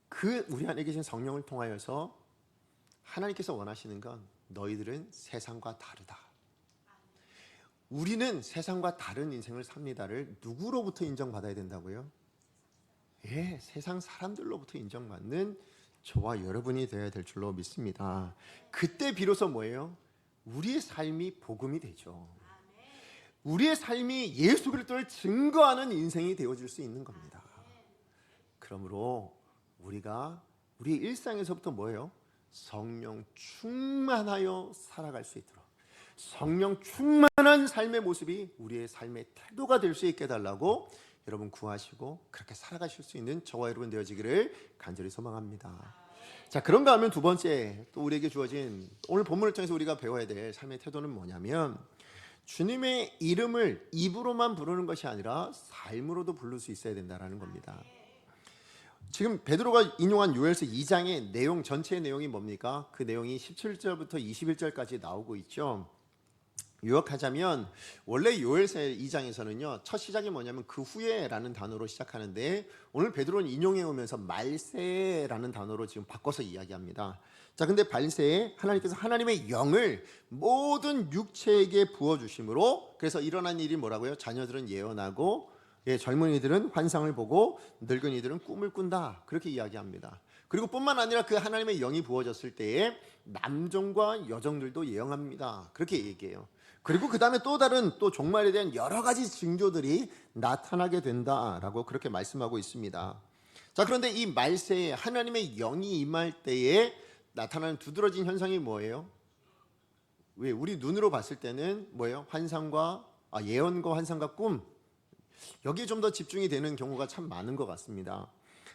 그 우리 안에 계신 성령을 통하여서 하나님께서 원하시는 건, 너희들은 세상과 다르다, 우리는 세상과 다른 인생을 삽니다를 누구로부터 인정받아야 된다고요? 예, 세상 사람들로부터 인정받는 저와 여러분이 되어야 될 줄로 믿습니다. 그때 비로소 뭐예요? 우리의 삶이 복음이 되죠. 우리의 삶이 예수 그리스도를 증거하는 인생이 되어질 수 있는 겁니다. 그러므로 우리가 우리 일상에서부터 뭐예요? 성령 충만하여 살아갈 수 있도록, 성령 충만한 삶의 모습이 우리의 삶의 태도가 될 수 있게 해달라고 여러분 구하시고 그렇게 살아가실 수 있는 저와 여러분 되어지기를 간절히 소망합니다. 자, 그런가 하면 두 번째 또 우리에게 주어진 오늘 본문을 통해서 우리가 배워야 될 삶의 태도는 뭐냐면, 주님의 이름을 입으로만 부르는 것이 아니라 삶으로도 부를 수 있어야 된다는 겁니다. 지금 베드로가 인용한 요엘서 2장의 내용, 전체의 내용이 뭡니까? 그 내용이 17절부터 21절까지 나오고 있죠. 요약하자면 원래 요엘서 2장에서는요, 첫 시작이 뭐냐면 그 후에라는 단어로 시작하는데, 오늘 베드로는 인용해 오면서 말세라는 단어로 지금 바꿔서 이야기합니다. 자, 근데 발세에 하나님께서 하나님의 영을 모든 육체에게 부어주심으로, 그래서 일어난 일이 뭐라고요? 자녀들은 예언하고, 젊은이들은 환상을 보고, 늙은이들은 꿈을 꾼다, 그렇게 이야기합니다. 그리고 뿐만 아니라 그 하나님의 영이 부어졌을 때에 남종과 여종들도 예언합니다, 그렇게 얘기해요. 그리고 그 다음에 또 다른 또 종말에 대한 여러 가지 징조들이 나타나게 된다라고 그렇게 말씀하고 있습니다. 자, 그런데 이 말세에 하나님의 영이 임할 때에 나타나는 두드러진 현상이 뭐예요? 왜 우리 눈으로 봤을 때는 뭐예요? 예언과 환상과 꿈, 여기에 좀 더 집중이 되는 경우가 참 많은 것 같습니다.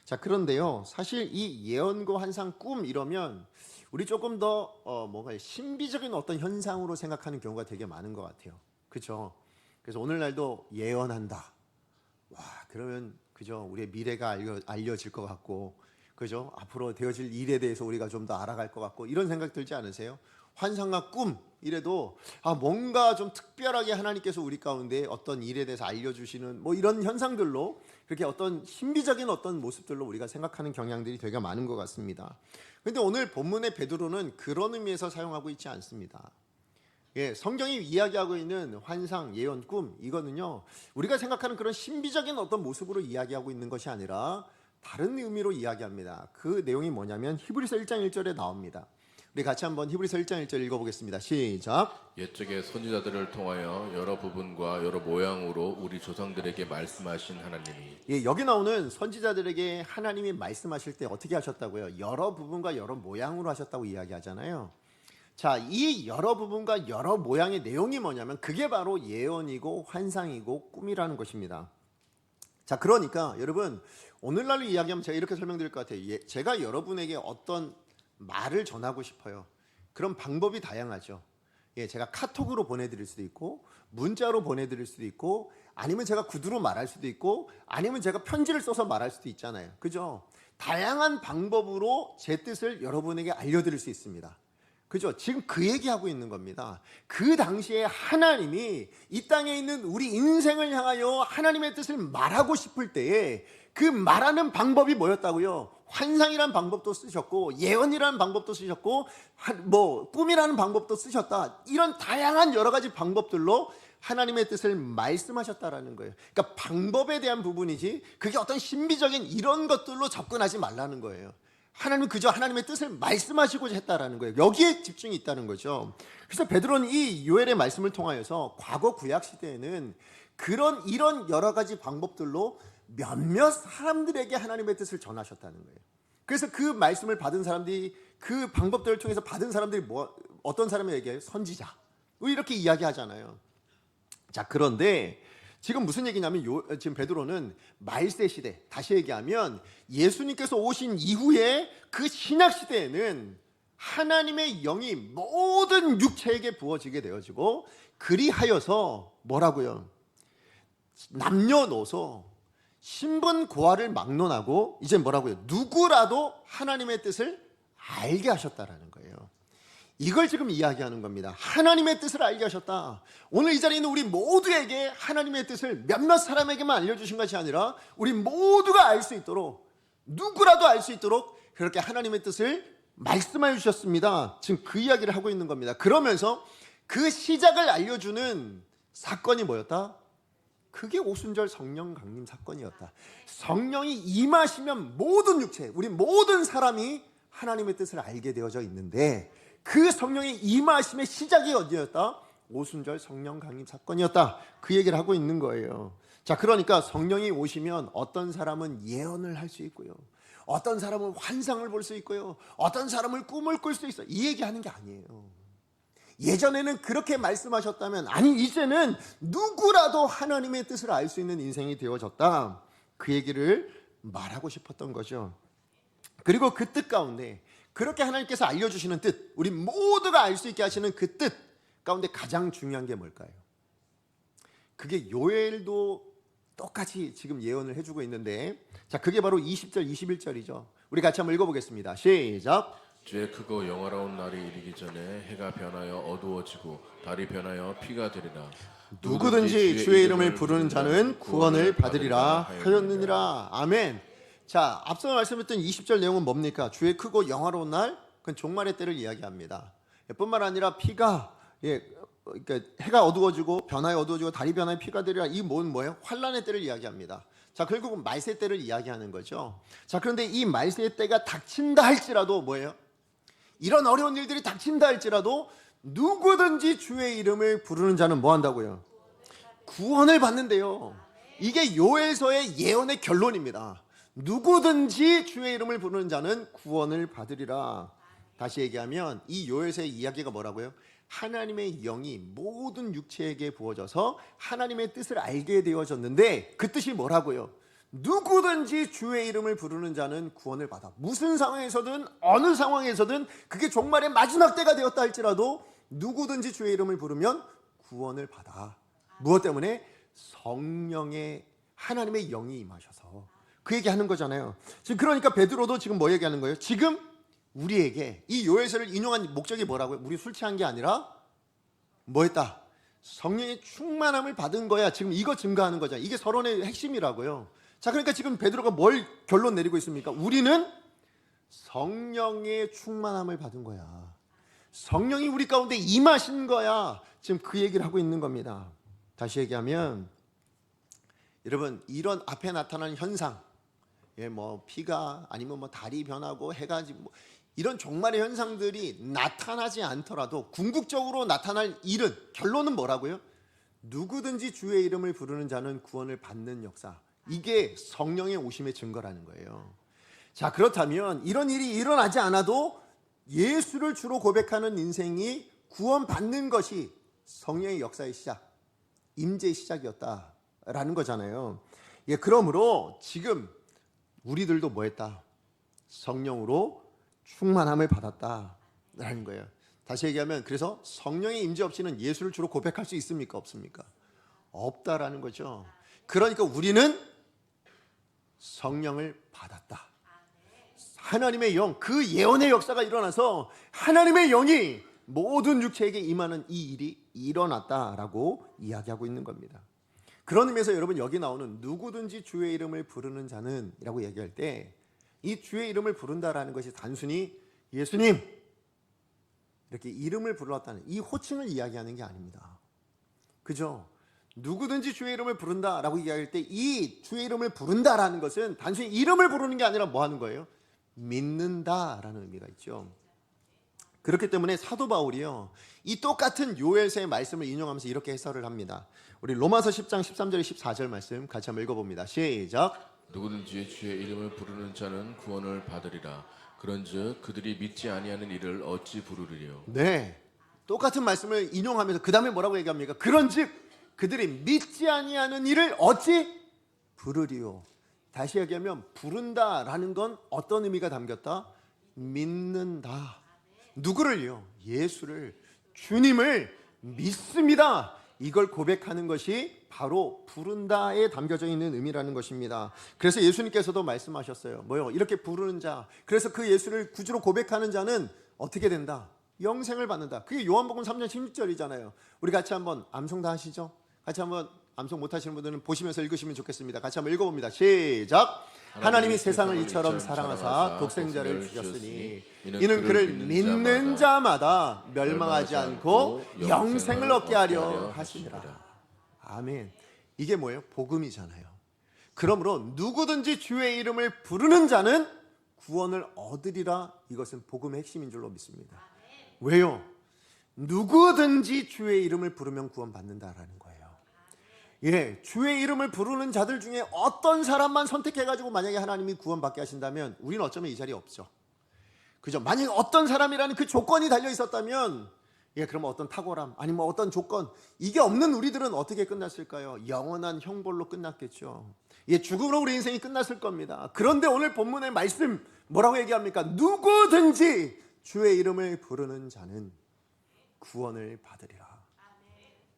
자, 그런데요, 사실 이 예언과 환상, 꿈 이러면 우리 조금 더 뭔가 신비적인 어떤 현상으로 생각하는 경우가 되게 많은 것 같아요. 그렇죠? 그래서 오늘날도 예언한다. 와, 그러면 그죠? 우리의 미래가 알려질 것 같고, 그죠? 앞으로 되어질 일에 대해서 우리가 좀 더 알아갈 것 같고, 이런 생각 들지 않으세요? 환상과 꿈 이래도 뭔가 좀 특별하게 하나님께서 우리 가운데 어떤 일에 대해서 알려주시는 뭐 이런 현상들로, 그렇게 어떤 신비적인 어떤 모습들로 우리가 생각하는 경향들이 되게 많은 것 같습니다. 근데 오늘 본문의 베드로는 그런 의미에서 사용하고 있지 않습니다. 예, 성경이 이야기하고 있는 환상, 예언, 꿈, 이거는요, 우리가 생각하는 그런 신비적인 어떤 모습으로 이야기하고 있는 것이 아니라 다른 의미로 이야기합니다. 그 내용이 뭐냐면 히브리서 1장 1절에 나옵니다. 우리 같이 한번 히브리서 1장 1절 읽어보겠습니다. 시작. 옛적의 선지자들을 통하여 여러 부분과 여러 모양으로 우리 조상들에게 말씀하신 하나님이. 예, 여기 나오는 선지자들에게 하나님이 말씀하실 때 어떻게 하셨다고요? 여러 부분과 여러 모양으로 하셨다고 이야기하잖아요. 자, 이 여러 부분과 여러 모양의 내용이 뭐냐면 그게 바로 예언이고 환상이고 꿈이라는 것입니다. 자, 그러니까 여러분, 오늘날로 이야기하면 제가 이렇게 설명드릴 것 같아요. 제가 여러분에게 어떤 말을 전하고 싶어요. 그런 방법이 다양하죠. 예, 제가 카톡으로 보내드릴 수도 있고, 문자로 보내드릴 수도 있고, 아니면 제가 구두로 말할 수도 있고, 아니면 제가 편지를 써서 말할 수도 있잖아요. 그죠? 다양한 방법으로 제 뜻을 여러분에게 알려드릴 수 있습니다. 그죠? 지금 그 얘기하고 있는 겁니다. 그 당시에 하나님이 이 땅에 있는 우리 인생을 향하여 하나님의 뜻을 말하고 싶을 때에 그 말하는 방법이 뭐였다고요? 환상이라는 방법도 쓰셨고, 예언이라는 방법도 쓰셨고, 뭐 꿈이라는 방법도 쓰셨다. 이런 다양한 여러 가지 방법들로 하나님의 뜻을 말씀하셨다라는 거예요. 그러니까 방법에 대한 부분이지, 그게 어떤 신비적인 이런 것들로 접근하지 말라는 거예요. 하나님은 그저 하나님의 뜻을 말씀하시고자 했다라는 거예요. 여기에 집중이 있다는 거죠. 그래서 베드로는 이 요엘의 말씀을 통하여서 과거 구약 시대에는 이런 여러 가지 방법들로 몇몇 사람들에게 하나님의 뜻을 전하셨다는 거예요. 그래서 그 말씀을 받은 사람들이, 그 방법들을 통해서 받은 사람들이 어떤 사람에게 선지자 이렇게 이야기하잖아요. 자, 그런데 지금 무슨 얘기냐면 지금 베드로는 말세 시대, 다시 얘기하면 예수님께서 오신 이후에 그 신약 시대에는 하나님의 영이 모든 육체에게 부어지게 되어지고, 그리하여서 뭐라고요? 남녀노소 신분 고하를 막론하고 이제 뭐라고요? 누구라도 하나님의 뜻을 알게 하셨다라는 거예요. 이걸 지금 이야기하는 겁니다. 하나님의 뜻을 알게 하셨다. 오늘 이 자리에 있는 우리 모두에게 하나님의 뜻을 몇몇 사람에게만 알려주신 것이 아니라 우리 모두가 알 수 있도록, 누구라도 알 수 있도록 그렇게 하나님의 뜻을 말씀해 주셨습니다. 지금 그 이야기를 하고 있는 겁니다. 그러면서 그 시작을 알려주는 사건이 뭐였다? 그게 오순절 성령 강림 사건이었다. 성령이 임하시면 모든 육체, 우리 모든 사람이 하나님의 뜻을 알게 되어져 있는데, 그 성령의 임하심의 시작이 어디였다? 오순절 성령 강림 사건이었다. 그 얘기를 하고 있는 거예요. 자, 그러니까 성령이 오시면 어떤 사람은 예언을 할 수 있고요, 어떤 사람은 환상을 볼 수 있고요, 어떤 사람은 꿈을 꿀 수 있어요. 이 얘기하는 게 아니에요. 예전에는 그렇게 말씀하셨다면, 아니 이제는 누구라도 하나님의 뜻을 알 수 있는 인생이 되어졌다. 그 얘기를 말하고 싶었던 거죠. 그리고 그 뜻 가운데, 그렇게 하나님께서 알려주시는 뜻, 우리 모두가 알 수 있게 하시는 그 뜻 가운데 가장 중요한 게 뭘까요? 그게 요엘도 똑같이 지금 예언을 해주고 있는데, 자, 그게 바로 20절 21절이죠 우리 같이 한번 읽어보겠습니다. 시작. 주의 크고 영화로운 날이 이르기 전에 해가 변하여 어두워지고 달이 변하여 피가 되리라. 누구든지 주의 이름을 부르는 자는 구원을 받으리라 하였느니라. 아멘. 자, 앞서 말씀했던 20절 내용은 뭡니까? 주의 크고 영화로운 날, 그건 종말의 때를 이야기합니다. 뿐만 아니라 피가, 그러니까 해가 어두워지고 변하여 어두워지고 달이 변하여 피가 되리라. 이 뭐예요? 환란의 때를 이야기합니다. 자, 결국은 말세 때를 이야기하는 거죠. 자, 그런데 이 말세 때가 닥친다 할지라도 뭐예요? 이런 어려운 일들이 닥친다 할지라도 누구든지 주의 이름을 부르는 자는 뭐 한다고요? 구원을 받는데요. 이게 요엘서의 예언의 결론입니다. 누구든지 주의 이름을 부르는 자는 구원을 받으리라. 다시 얘기하면 이 요엘서의 이야기가 뭐라고요? 하나님의 영이 모든 육체에게 부어져서 하나님의 뜻을 알게 되어졌는데, 그 뜻이 뭐라고요? 누구든지 주의 이름을 부르는 자는 구원을 받아. 무슨 상황에서든 어느 상황에서든 그게 종말의 마지막 때가 되었다 할지라도 누구든지 주의 이름을 부르면 구원을 받아. 무엇 때문에? 성령의 하나님의 영이 임하셔서. 그 얘기하는 거잖아요. 지금 그러니까 베드로도 지금 뭐 얘기하는 거예요? 지금 우리에게 이 요엘서를 인용한 목적이 뭐라고요? 우리 술 취한 게 아니라 뭐 했다? 성령의 충만함을 받은 거야. 지금 이거 증가하는 거잖아요. 이게 서론의 핵심이라고요. 자, 그러니까 지금 베드로가 뭘 결론 내리고 있습니까? 우리는 성령의 충만함을 받은 거야. 성령이 우리 가운데 임하신 거야. 지금 그 얘기를 하고 있는 겁니다. 다시 얘기하면 여러분, 이런 앞에 나타나는 현상, 뭐 피가 아니면 뭐 달이 변하고 해가 지고 이런 종말의 현상들이 나타나지 않더라도 궁극적으로 나타날 일은, 결론은 뭐라고요? 누구든지 주의 이름을 부르는 자는 구원을 받는 역사. 이게 성령의 오심의 증거라는 거예요. 자, 그렇다면 이런 일이 일어나지 않아도 예수를 주로 고백하는 인생이 구원받는 것이 성령의 역사의 시작, 임재의 시작이었다라는 거잖아요. 그러므로 지금 우리들도 뭐 했다? 성령으로 충만함을 받았다라는 거예요. 다시 얘기하면 그래서 성령의 임재 없이는 예수를 주로 고백할 수 있습니까? 없습니까? 없다라는 거죠. 그러니까 우리는 성령을 받았다. 하나님의 영, 그 예언의 역사가 일어나서 하나님의 영이 모든 육체에게 임하는 이 일이 일어났다라고 이야기하고 있는 겁니다. 그런 의미에서 여러분, 여기 나오는 누구든지 주의 이름을 부르는 자는 이라고 얘기할 때 이 주의 이름을 부른다라는 것이 단순히 예수님 이렇게 이름을 불렀다는 이 호칭을 이야기하는 게 아닙니다. 그죠? 누구든지 주의 이름을 부른다라고 이야기할 때 이 주의 이름을 부른다라는 것은 단순히 이름을 부르는 게 아니라 뭐 하는 거예요? 믿는다라는 의미가 있죠. 그렇기 때문에 사도 바울이요, 이 똑같은 요엘서의 말씀을 인용하면서 이렇게 해설을 합니다. 우리 로마서 10장 13절 14절 말씀 같이 한번 읽어봅니다. 시작. 누구든지 주의 이름을 부르는 자는 구원을 받으리라. 그런즉 그들이 믿지 아니하는 이를 어찌 부르리요? 네, 똑같은 말씀을 인용하면서 그 다음에 뭐라고 얘기합니까? 그런즉 그들이 믿지 아니하는 이를 어찌 부르리요? 다시 얘기하면 부른다라는 건 어떤 의미가 담겼다? 믿는다. 누구를요? 예수를, 주님을 믿습니다. 이걸 고백하는 것이 바로 부른다에 담겨져 있는 의미라는 것입니다. 그래서 예수님께서도 말씀하셨어요. 뭐요? 이렇게 부르는 자, 그래서 그 예수를 구주로 고백하는 자는 어떻게 된다? 영생을 받는다. 그게 요한복음 3장 16절이잖아요. 우리 같이 한번 암송 다 하시죠? 같이 한번 암송 못하시는 분들은 보시면서 읽으시면 좋겠습니다. 같이 한번 읽어봅니다. 시작. 하나님이 세상을 이처럼 사랑하사 독생자를 주셨으니 이는 그를 믿는 자마다 멸망하지 않고 영생을 얻게 하려 하시니라. 아멘. 이게 뭐예요? 복음이잖아요. 그러므로 누구든지 주의 이름을 부르는 자는 구원을 얻으리라. 이것은 복음의 핵심인 줄로 믿습니다. 왜요? 누구든지 주의 이름을 부르면 구원받는다라는 거예요. 주의 이름을 부르는 자들 중에 어떤 사람만 선택해가지고 만약에 하나님이 구원받게 하신다면 우리는 어쩌면 이 자리에 없죠. 그죠? 만약에 어떤 사람이라는 그 조건이 달려 있었다면 그러면 어떤 탁월함 아니면 어떤 조건, 이게 없는 우리들은 어떻게 끝났을까요? 영원한 형벌로 끝났겠죠. 죽음으로 우리 인생이 끝났을 겁니다. 그런데 오늘 본문의 말씀 뭐라고 얘기합니까? 누구든지 주의 이름을 부르는 자는 구원을 받으리라.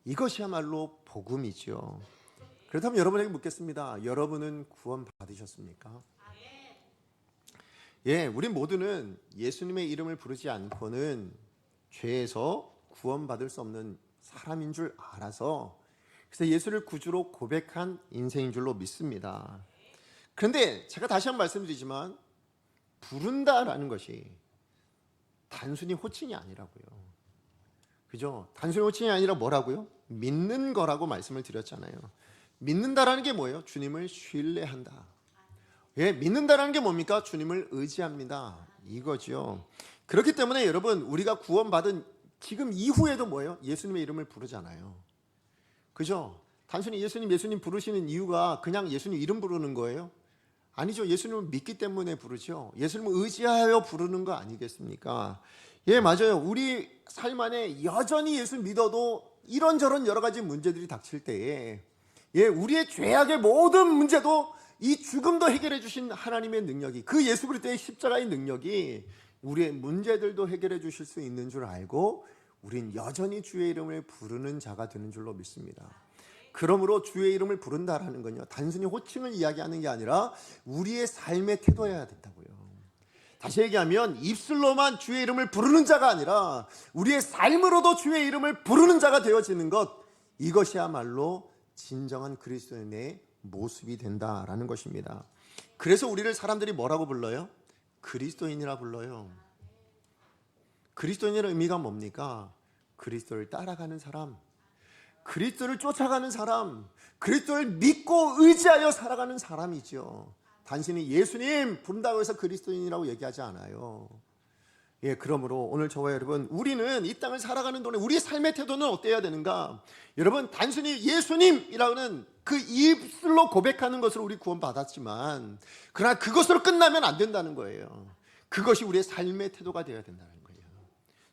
이것이야말로 복음이죠. 그렇다면 여러분에게 묻겠습니다. 여러분은 구원 받으셨습니까? 우리 모두는 예수님의 이름을 부르지 않고는 죄에서 구원받을 수 없는 사람인 줄 알아서, 그래서 예수를 구주로 고백한 인생인 줄로 믿습니다. 그런데 제가 다시 한번 말씀드리지만 부른다라는 것이 단순히 호칭이 아니라고요. 그죠? 단순히 호칭이 아니라 뭐라고요? 믿는 거라고 말씀을 드렸잖아요. 믿는다라는 게 뭐예요? 주님을 신뢰한다. 믿는다라는 게 뭡니까? 주님을 의지합니다. 이거죠. 그렇기 때문에 여러분, 우리가 구원받은 지금 이후에도 뭐예요? 예수님의 이름을 부르잖아요. 그죠? 단순히 예수님 부르시는 이유가 그냥 예수님 이름 부르는 거예요? 아니죠. 예수님을 믿기 때문에 부르죠. 예수님을 의지하여 부르는 거 아니겠습니까? 맞아요. 우리 삶 안에 여전히 예수 믿어도 이런저런 여러 가지 문제들이 닥칠 때에 우리의 죄악의 모든 문제도 이 죽음도 해결해 주신 하나님의 능력이, 그 예수 그리스도의 십자가의 능력이 우리의 문제들도 해결해 주실 수 있는 줄 알고 우린 여전히 주의 이름을 부르는 자가 되는 줄로 믿습니다. 그러므로 주의 이름을 부른다라는 건요, 단순히 호칭을 이야기하는 게 아니라 우리의 삶의 태도여야 된다고요. 다시 얘기하면 입술로만 주의 이름을 부르는 자가 아니라 우리의 삶으로도 주의 이름을 부르는 자가 되어지는 것, 이것이야말로 진정한 그리스도인의 모습이 된다라는 것입니다. 그래서 우리를 사람들이 뭐라고 불러요? 그리스도인이라 불러요. 그리스도인의 의미가 뭡니까? 그리스도를 따라가는 사람, 그리스도를 쫓아가는 사람, 그리스도를 믿고 의지하여 살아가는 사람이죠. 단순히 예수님 부른다고 해서 그리스도인이라고 얘기하지 않아요. 그러므로 오늘 저와 여러분, 우리는 이 땅을 살아가는 동안 우리의 삶의 태도는 어때야 되는가? 여러분, 단순히 예수님이라는 그 입술로 고백하는 것으로 우리 구원받았지만, 그러나 그것으로 끝나면 안 된다는 거예요. 그것이 우리의 삶의 태도가 되어야 된다는 거예요.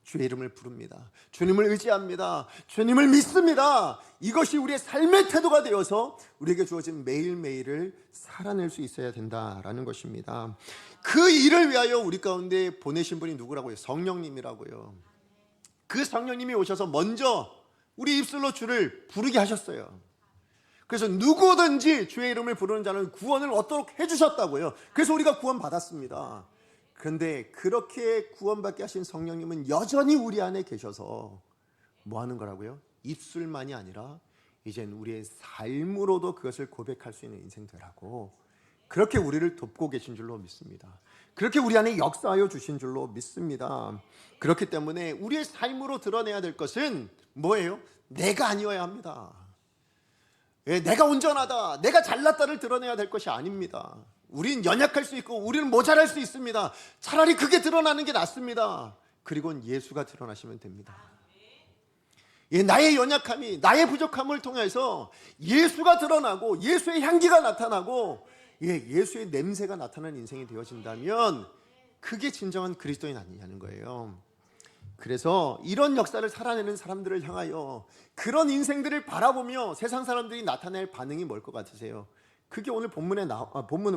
주의 이름을 부릅니다. 주님을 의지합니다. 주님을 믿습니다. 이것이 우리의 삶의 태도가 되어서 우리에게 주어진 매일매일을 살아낼 수 있어야 된다라는 것입니다. 그 일을 위하여 우리 가운데 보내신 분이 누구라고요? 성령님이라고요. 그 성령님이 오셔서 먼저 우리 입술로 주를 부르게 하셨어요. 그래서 누구든지 주의 이름을 부르는 자는 구원을 얻도록 해주셨다고요. 그래서 우리가 구원받았습니다. 그런데 그렇게 구원받게 하신 성령님은 여전히 우리 안에 계셔서 뭐 하는 거라고요? 입술만이 아니라 이젠 우리의 삶으로도 그것을 고백할 수 있는 인생 되라고, 그렇게 우리를 돕고 계신 줄로 믿습니다. 그렇게 우리 안에 역사하여 주신 줄로 믿습니다. 그렇기 때문에 우리의 삶으로 드러내야 될 것은 뭐예요? 내가 아니어야 합니다. 내가 온전하다, 내가 잘났다를 드러내야 될 것이 아닙니다. 우린 연약할 수 있고 우리는 모자랄 수 있습니다. 차라리 그게 드러나는 게 낫습니다. 그리고는 예수가 드러나시면 됩니다. 나의 연약함이, 나의 부족함을 통해서 예수가 드러나고 예수의 향기가 나타나고 예수의 냄새가 나타나는 인생이 되어진다면 그게 진정한 그리스도인 아니냐는 거예요. 그래서 이런 역사를 살아내는 사람들을 향하여 그런 인생들을 바라보며 세상 사람들이 나타낼 반응이 뭘 것 같으세요? 그게 오늘 본문은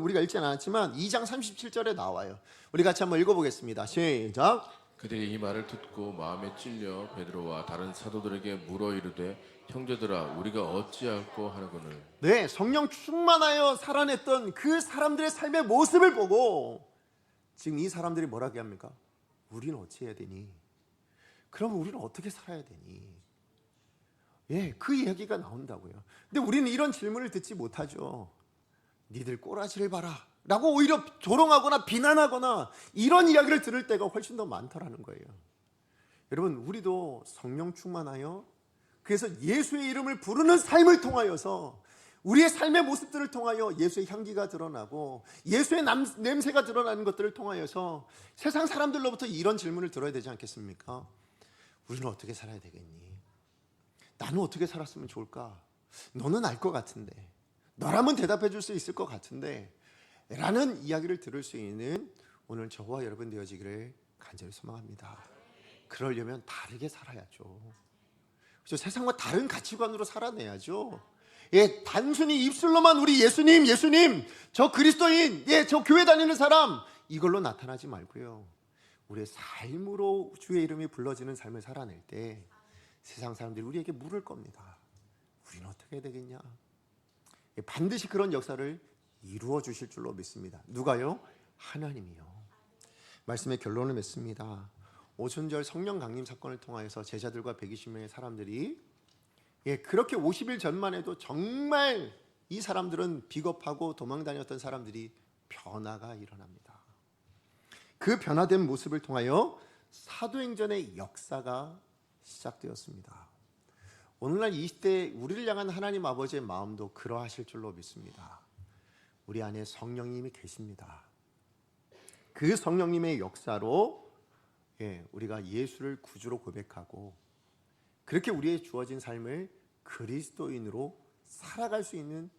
우리가 읽지 않았지만 2장 37절에 나와요. 우리 같이 한번 읽어보겠습니다. 시작. 그들이 이 말을 듣고 마음에 찔려 베드로와 다른 사도들에게 물어 이르되 형제들아 우리가 어찌할꼬 하는거늘. 네, 성령 충만하여 살아냈던 그 사람들의 삶의 모습을 보고 지금 이 사람들이 뭐라고 합니까? 우리는 어찌해야 되니? 그럼 우리는 어떻게 살아야 되니? 그 이야기가 나온다고요. 근데 우리는 이런 질문을 듣지 못하죠. 니들 꼬라지를 봐라 라고 오히려 조롱하거나 비난하거나 이런 이야기를 들을 때가 훨씬 더 많더라는 거예요. 여러분, 우리도 성령 충만하여 그래서 예수의 이름을 부르는 삶을 통하여서 우리의 삶의 모습들을 통하여 예수의 향기가 드러나고 예수의 냄새가 드러나는 것들을 통하여서 세상 사람들로부터 이런 질문을 들어야 되지 않겠습니까? 우리는 어떻게 살아야 되겠니? 나는 어떻게 살았으면 좋을까? 너는 알 것 같은데, 너라면 대답해 줄 수 있을 것 같은데 라는 이야기를 들을 수 있는 오늘 저와 여러분 되어지기를 간절히 소망합니다. 그러려면 다르게 살아야죠. 그렇죠? 세상과 다른 가치관으로 살아내야죠. 단순히 입술로만 우리 예수님, 저 그리스도인, 저 교회 다니는 사람 이걸로 나타나지 말고요. 우리의 삶으로 주의 이름이 불러지는 삶을 살아낼 때 세상 사람들이 우리에게 물을 겁니다. 우리는 어떻게 해야 되겠냐? 반드시 그런 역사를 이루어 주실 줄로 믿습니다. 누가요? 하나님이요. 말씀의 결론을 맺습니다. 오순절 성령 강림 사건을 통하여서 제자들과 120명의 사람들이 그렇게 50일 전만 해도 정말 이 사람들은 비겁하고 도망다녔던 사람들이 변화가 일어납니다. 그 변화된 모습을 통하여 사도행전의 역사가 시작되었습니다. 오늘날 이 시대에 우리를 향한 하나님 아버지의 마음도 그러하실 줄로 믿습니다. 우리 안에 성령님이 계십니다. 그 성령님의 역사로 우리가 예수를 구주로 고백하고 그렇게 우리의 주어진 삶을 그리스도인으로 살아갈 수 있는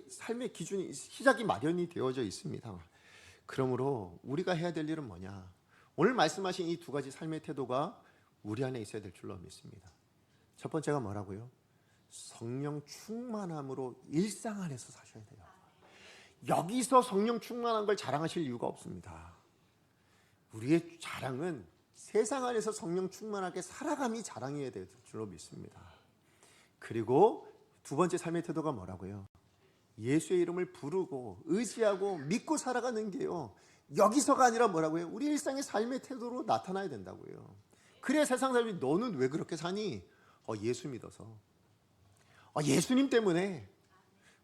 삶의 기준이, 시작이 마련이 되어져 있습니다. 그러므로 우리가 해야 될 일은 뭐냐? 오늘 말씀하신 이 두 가지 삶의 태도가 우리 안에 있어야 될 줄로 믿습니다. 첫 번째가 뭐라고요? 성령 충만함으로 일상 안에서 사셔야 돼요. 여기서 성령 충만한 걸 자랑하실 이유가 없습니다. 우리의 자랑은 세상 안에서 성령 충만하게 살아감이 자랑해야 될 줄로 믿습니다. 그리고 두 번째 삶의 태도가 뭐라고요? 예수의 이름을 부르고 의지하고 믿고 살아가는 게요, 여기서가 아니라 뭐라고요? 우리 일상의 삶의 태도로 나타나야 된다고요. 그래야 세상 사람이 너는 왜 그렇게 사니? 예수 믿어서. 예수님 때문에.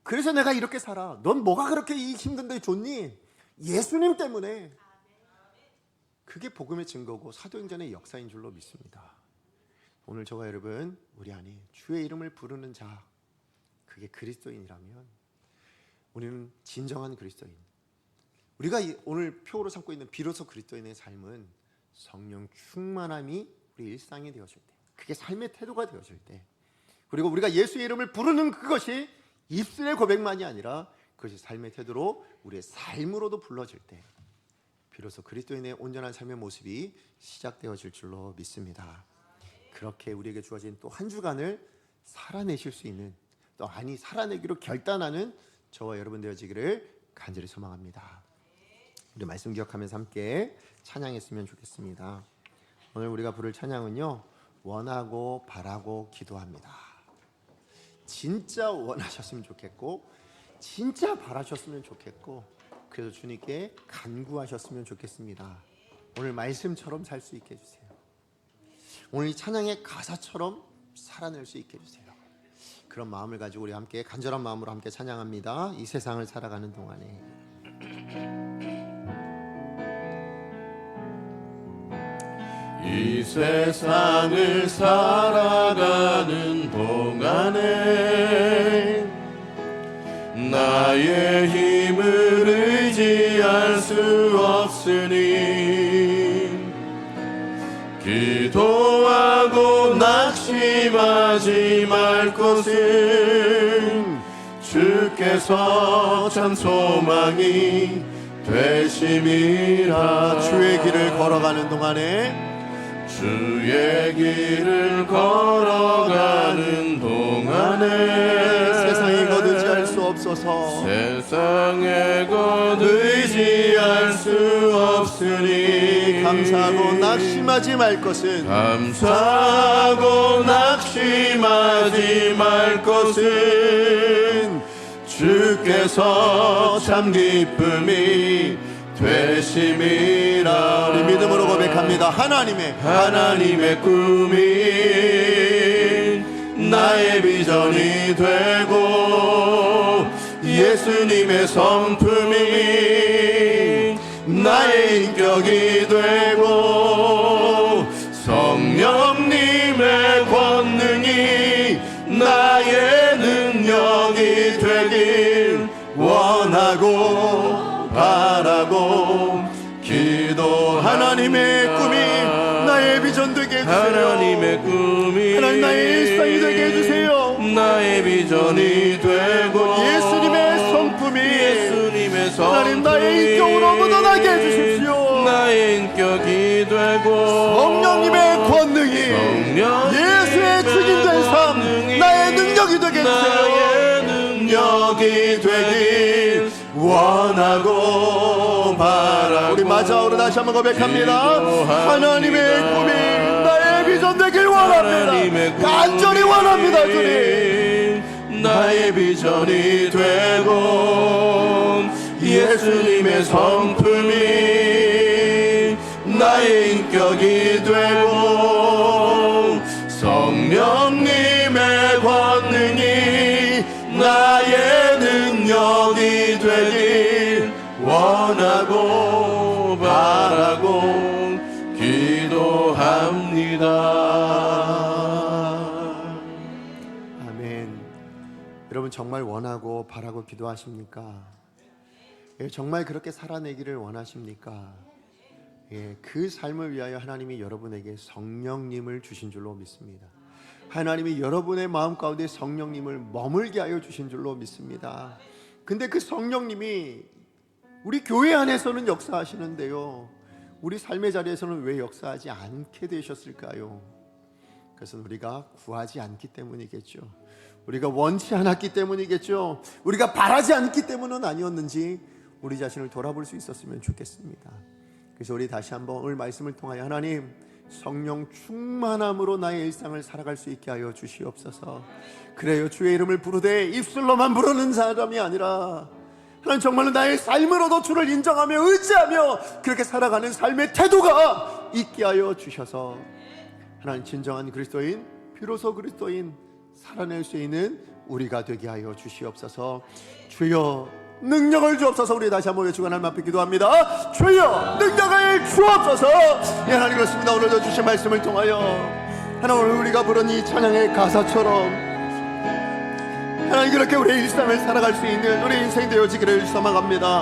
그래서 내가 이렇게 살아. 넌 뭐가 그렇게 힘든데 좋니? 예수님 때문에. 그게 복음의 증거고 사도행전의 역사인 줄로 믿습니다. 오늘 저와 여러분, 우리 안에 주의 이름을 부르는 자, 그게 그리스도인이라면 우리는 진정한 그리스도인, 우리가 오늘 표로 삼고 있는 비로소 그리스도인의 삶은 성령 충만함이 우리 일상이 되어질 때, 그게 삶의 태도가 되어질 때, 그리고 우리가 예수의 이름을 부르는 그것이 입술의 고백만이 아니라 그것이 삶의 태도로 우리의 삶으로도 불러질 때, 비로소 그리스도인의 온전한 삶의 모습이 시작되어질 줄로 믿습니다. 그렇게 우리에게 주어진 또 한 주간을 살아내실 수 있는, 또 살아내기로 결단하는 저와 여러분 되어지기를 간절히 소망합니다. 우리 말씀 기억하면서 함께 찬양했으면 좋겠습니다. 오늘 우리가 부를 찬양은요, 원하고 바라고 기도합니다. 진짜 원하셨으면 좋겠고, 진짜 바라셨으면 좋겠고, 그래서 주님께 간구하셨으면 좋겠습니다. 오늘 말씀처럼 살 수 있게 해주세요. 오늘 이 찬양의 가사처럼 살아낼 수 있게 해주세요. 그런 마음을 가지고 우리 함께 간절한 마음으로 함께 찬양합니다. 이 세상을 살아가는 동안에. 이 세상을 살아가는 동안에 나의 힘을 의지할 수 없으니 기도하고 낙심하지 말 것은 주께서 참 소망이 되심이라. 주의 길을 걸어가는 동안에, 주의 길을 걸어가는 동안에 세상에 것 의지할 수 없어서, 세상에 것 의지할 수 없으니 감사하고 낙심하지 말 것은, 감사하고 낙심하지 말 것은 주께서 참 기쁨이 되심이라. 우리 믿음으로 고백합니다. 하나님의 꿈이 나의 비전이 되고 예수님의 성품이 나의 인격이 되고 성령님의 권능이 나의 능력이 되길 원하고 바라고 기도. 하나님의 꿈이 나의 비전 되게 해주세요. 하나님의 꿈이 하나님 나의 일상이 되게 해주세요. 나의 비전이 되고 예수님의 성품이 하나님 나의 인격으로 묻어나게 해주십시오. 나의 인격이 되고 성령님의 권능이 예수의 증인된 삶, 나의 능력이 되게 해주세요. 나의 능력이 되길 원하고 바라고. 우리 마지막으로 다시 한번 고백합니다. 하나님의 꿈이 나의 비전 되길 원합니다. 간절히 원합니다. 주님, 나의 비전이 되고 예수님의 성품이 나의 인격이 되고 성령님의 권능이 나의 능력이 되길 원하고 바라고 기도합니다. 아멘. 여러분 정말 원하고 바라고 기도하십니까? 예, 정말 그렇게 살아내기를 원하십니까? 예, 그 삶을 위하여 하나님이 여러분에게 성령님을 주신 줄로 믿습니다. 하나님이 여러분의 마음 가운데 성령님을 머물게 하여 주신 줄로 믿습니다. 근데 그 성령님이 우리 교회 안에서는 역사하시는데요, 우리 삶의 자리에서는 왜 역사하지 않게 되셨을까요? 그것은 우리가 구하지 않기 때문이겠죠. 우리가 원치 않았기 때문이겠죠. 우리가 바라지 않기 때문은 아니었는지 우리 자신을 돌아볼 수 있었으면 좋겠습니다. 그래서 우리 다시 한번 오늘 말씀을 통하여 하나님 성령 충만함으로 나의 일상을 살아갈 수 있게 하여 주시옵소서. 그래요, 주의 이름을 부르되 입술로만 부르는 사람이 아니라 하나님 정말로 나의 삶으로도 주를 인정하며 의지하며 그렇게 살아가는 삶의 태도가 있게 하여 주셔서 하나님 진정한 그리스도인, 비로소 그리스도인 살아낼 수 있는 우리가 되게 하여 주시옵소서. 주여 능력을 주옵소서. 우리 다시 한번 외치고 하나님 앞에 기도합니다. 주여 능력을 주옵소서. 예, 하나님 그렇습니다. 오늘도 주신 말씀을 통하여 하나님 오늘 우리가 부른 이 찬양의 가사처럼 하나님 그렇게 우리의 일상을 살아갈 수 있는 우리 인생 되어지기를 소망합니다.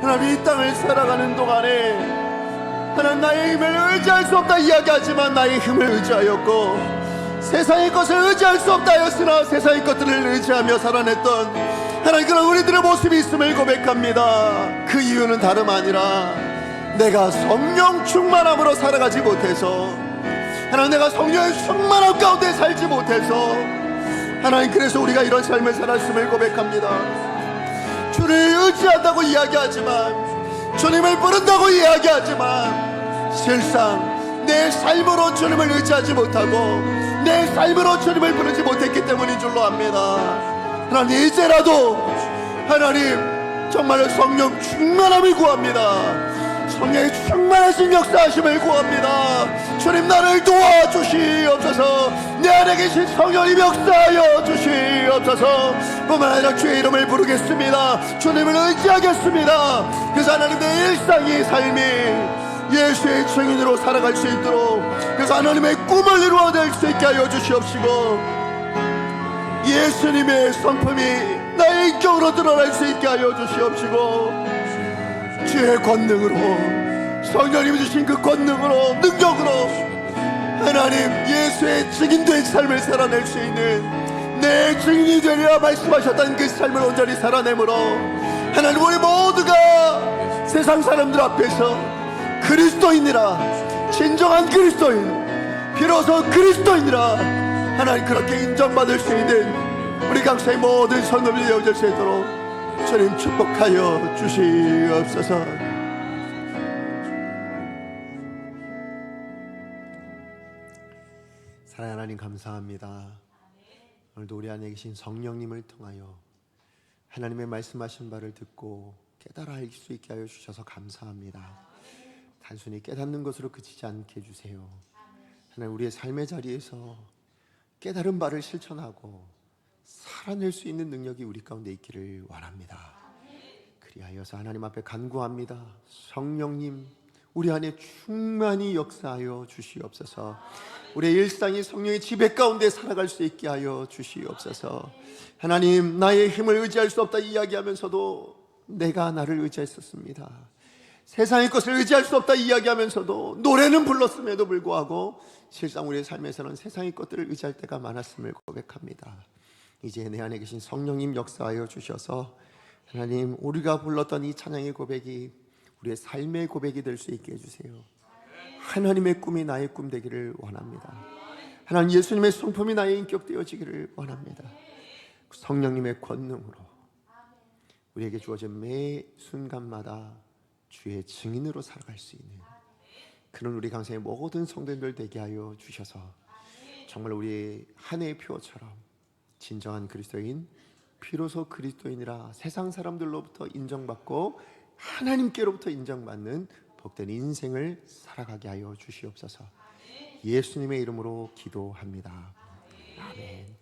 하나님 이 땅을 살아가는 동안에 하나님 나의 힘을 의지할 수 없다 이야기하지만 나의 힘을 의지하였고 세상의 것을 의지할 수 없다 하였으나 세상의 것들을 의지하며 살아냈던 하나님 그런 우리들의 모습이 있음을 고백합니다. 그 이유는 다름 아니라 내가 성령 충만함으로 살아가지 못해서 하나님 내가 성령의 충만함 가운데 살지 못해서 하나님 그래서 우리가 이런 삶을 살았음을 고백합니다. 주를 의지한다고 이야기하지만 주님을 부른다고 이야기하지만 실상 내 삶으로 주님을 의지하지 못하고 내 삶으로 주님을 부르지 못했기 때문인 줄로 압니다. 하나님 이제라도 하나님 정말로 성령 충만함을 구합니다. 성령의 충만하신 역사하심을 구합니다. 주님 나를 도와주시옵소서. 내 안에 계신 성령님 역사하여 주시옵소서. 뿐만 아니라 주의 이름을 부르겠습니다. 주님을 의지하겠습니다. 그래서 하나님 내 일상이 삶이 예수의 증인으로 살아갈 수 있도록 그래서 하나님의 꿈을 이루어낼 수 있게 하여 주시옵시고 예수님의 성품이 나의 인격으로 드러날 수 있게 하여 주시옵시고 주의 권능으로 성령님이 주신 그 권능으로 능력으로 하나님 예수의 증인된 삶을 살아낼 수 있는 내 증인이 되리라 말씀하셨던 그 삶을 온전히 살아내므로 하나님 우리 모두가 세상 사람들 앞에서 그리스도인이라 진정한 그리스도인 비로소 그리스도인이라 하나님 그렇게 인정받을 수 있는 우리 강사의 모든 성도들이 되어질 수 있도록 주님 축복하여 주시옵소서. 사랑하는 하나님 감사합니다. 오늘도 우리 안에 계신 성령님을 통하여 하나님의 말씀하신 바를 듣고 깨달아 알 수 있게 하여 주셔서 감사합니다. 단순히 깨닫는 것으로 그치지 않게 해주세요. 하나님 우리의 삶의 자리에서 깨달은 바를 실천하고 살아낼 수 있는 능력이 우리 가운데 있기를 원합니다. 그리하여서 하나님 앞에 간구합니다. 성령님 우리 안에 충만히 역사하여 주시옵소서. 우리의 일상이 성령의 지배 가운데 살아갈 수 있게 하여 주시옵소서. 하나님 나의 힘을 의지할 수 없다 이야기하면서도 내가 나를 의지했었습니다. 세상의 것을 의지할 수 없다 이야기하면서도 노래는 불렀음에도 불구하고 실상 우리의 삶에서는 세상의 것들을 의지할 때가 많았음을 고백합니다. 이제 내 안에 계신 성령님 역사하여 주셔서 하나님 우리가 불렀던 이 찬양의 고백이 우리의 삶의 고백이 될 수 있게 해주세요. 하나님의 꿈이 나의 꿈 되기를 원합니다. 하나님 예수님의 성품이 나의 인격 되어지기를 원합니다. 성령님의 권능으로 우리에게 주어진 매 순간마다 주의 증인으로 살아갈 수 있는 그런 우리 강성의 모든 성도님들 되게 하여 주셔서 정말 우리 한 해의 표처럼 진정한 그리스도인 비로소 그리스도인이라 세상 사람들로부터 인정받고 하나님께로부터 인정받는 복된 인생을 살아가게 하여 주시옵소서. 예수님의 이름으로 기도합니다. 아멘.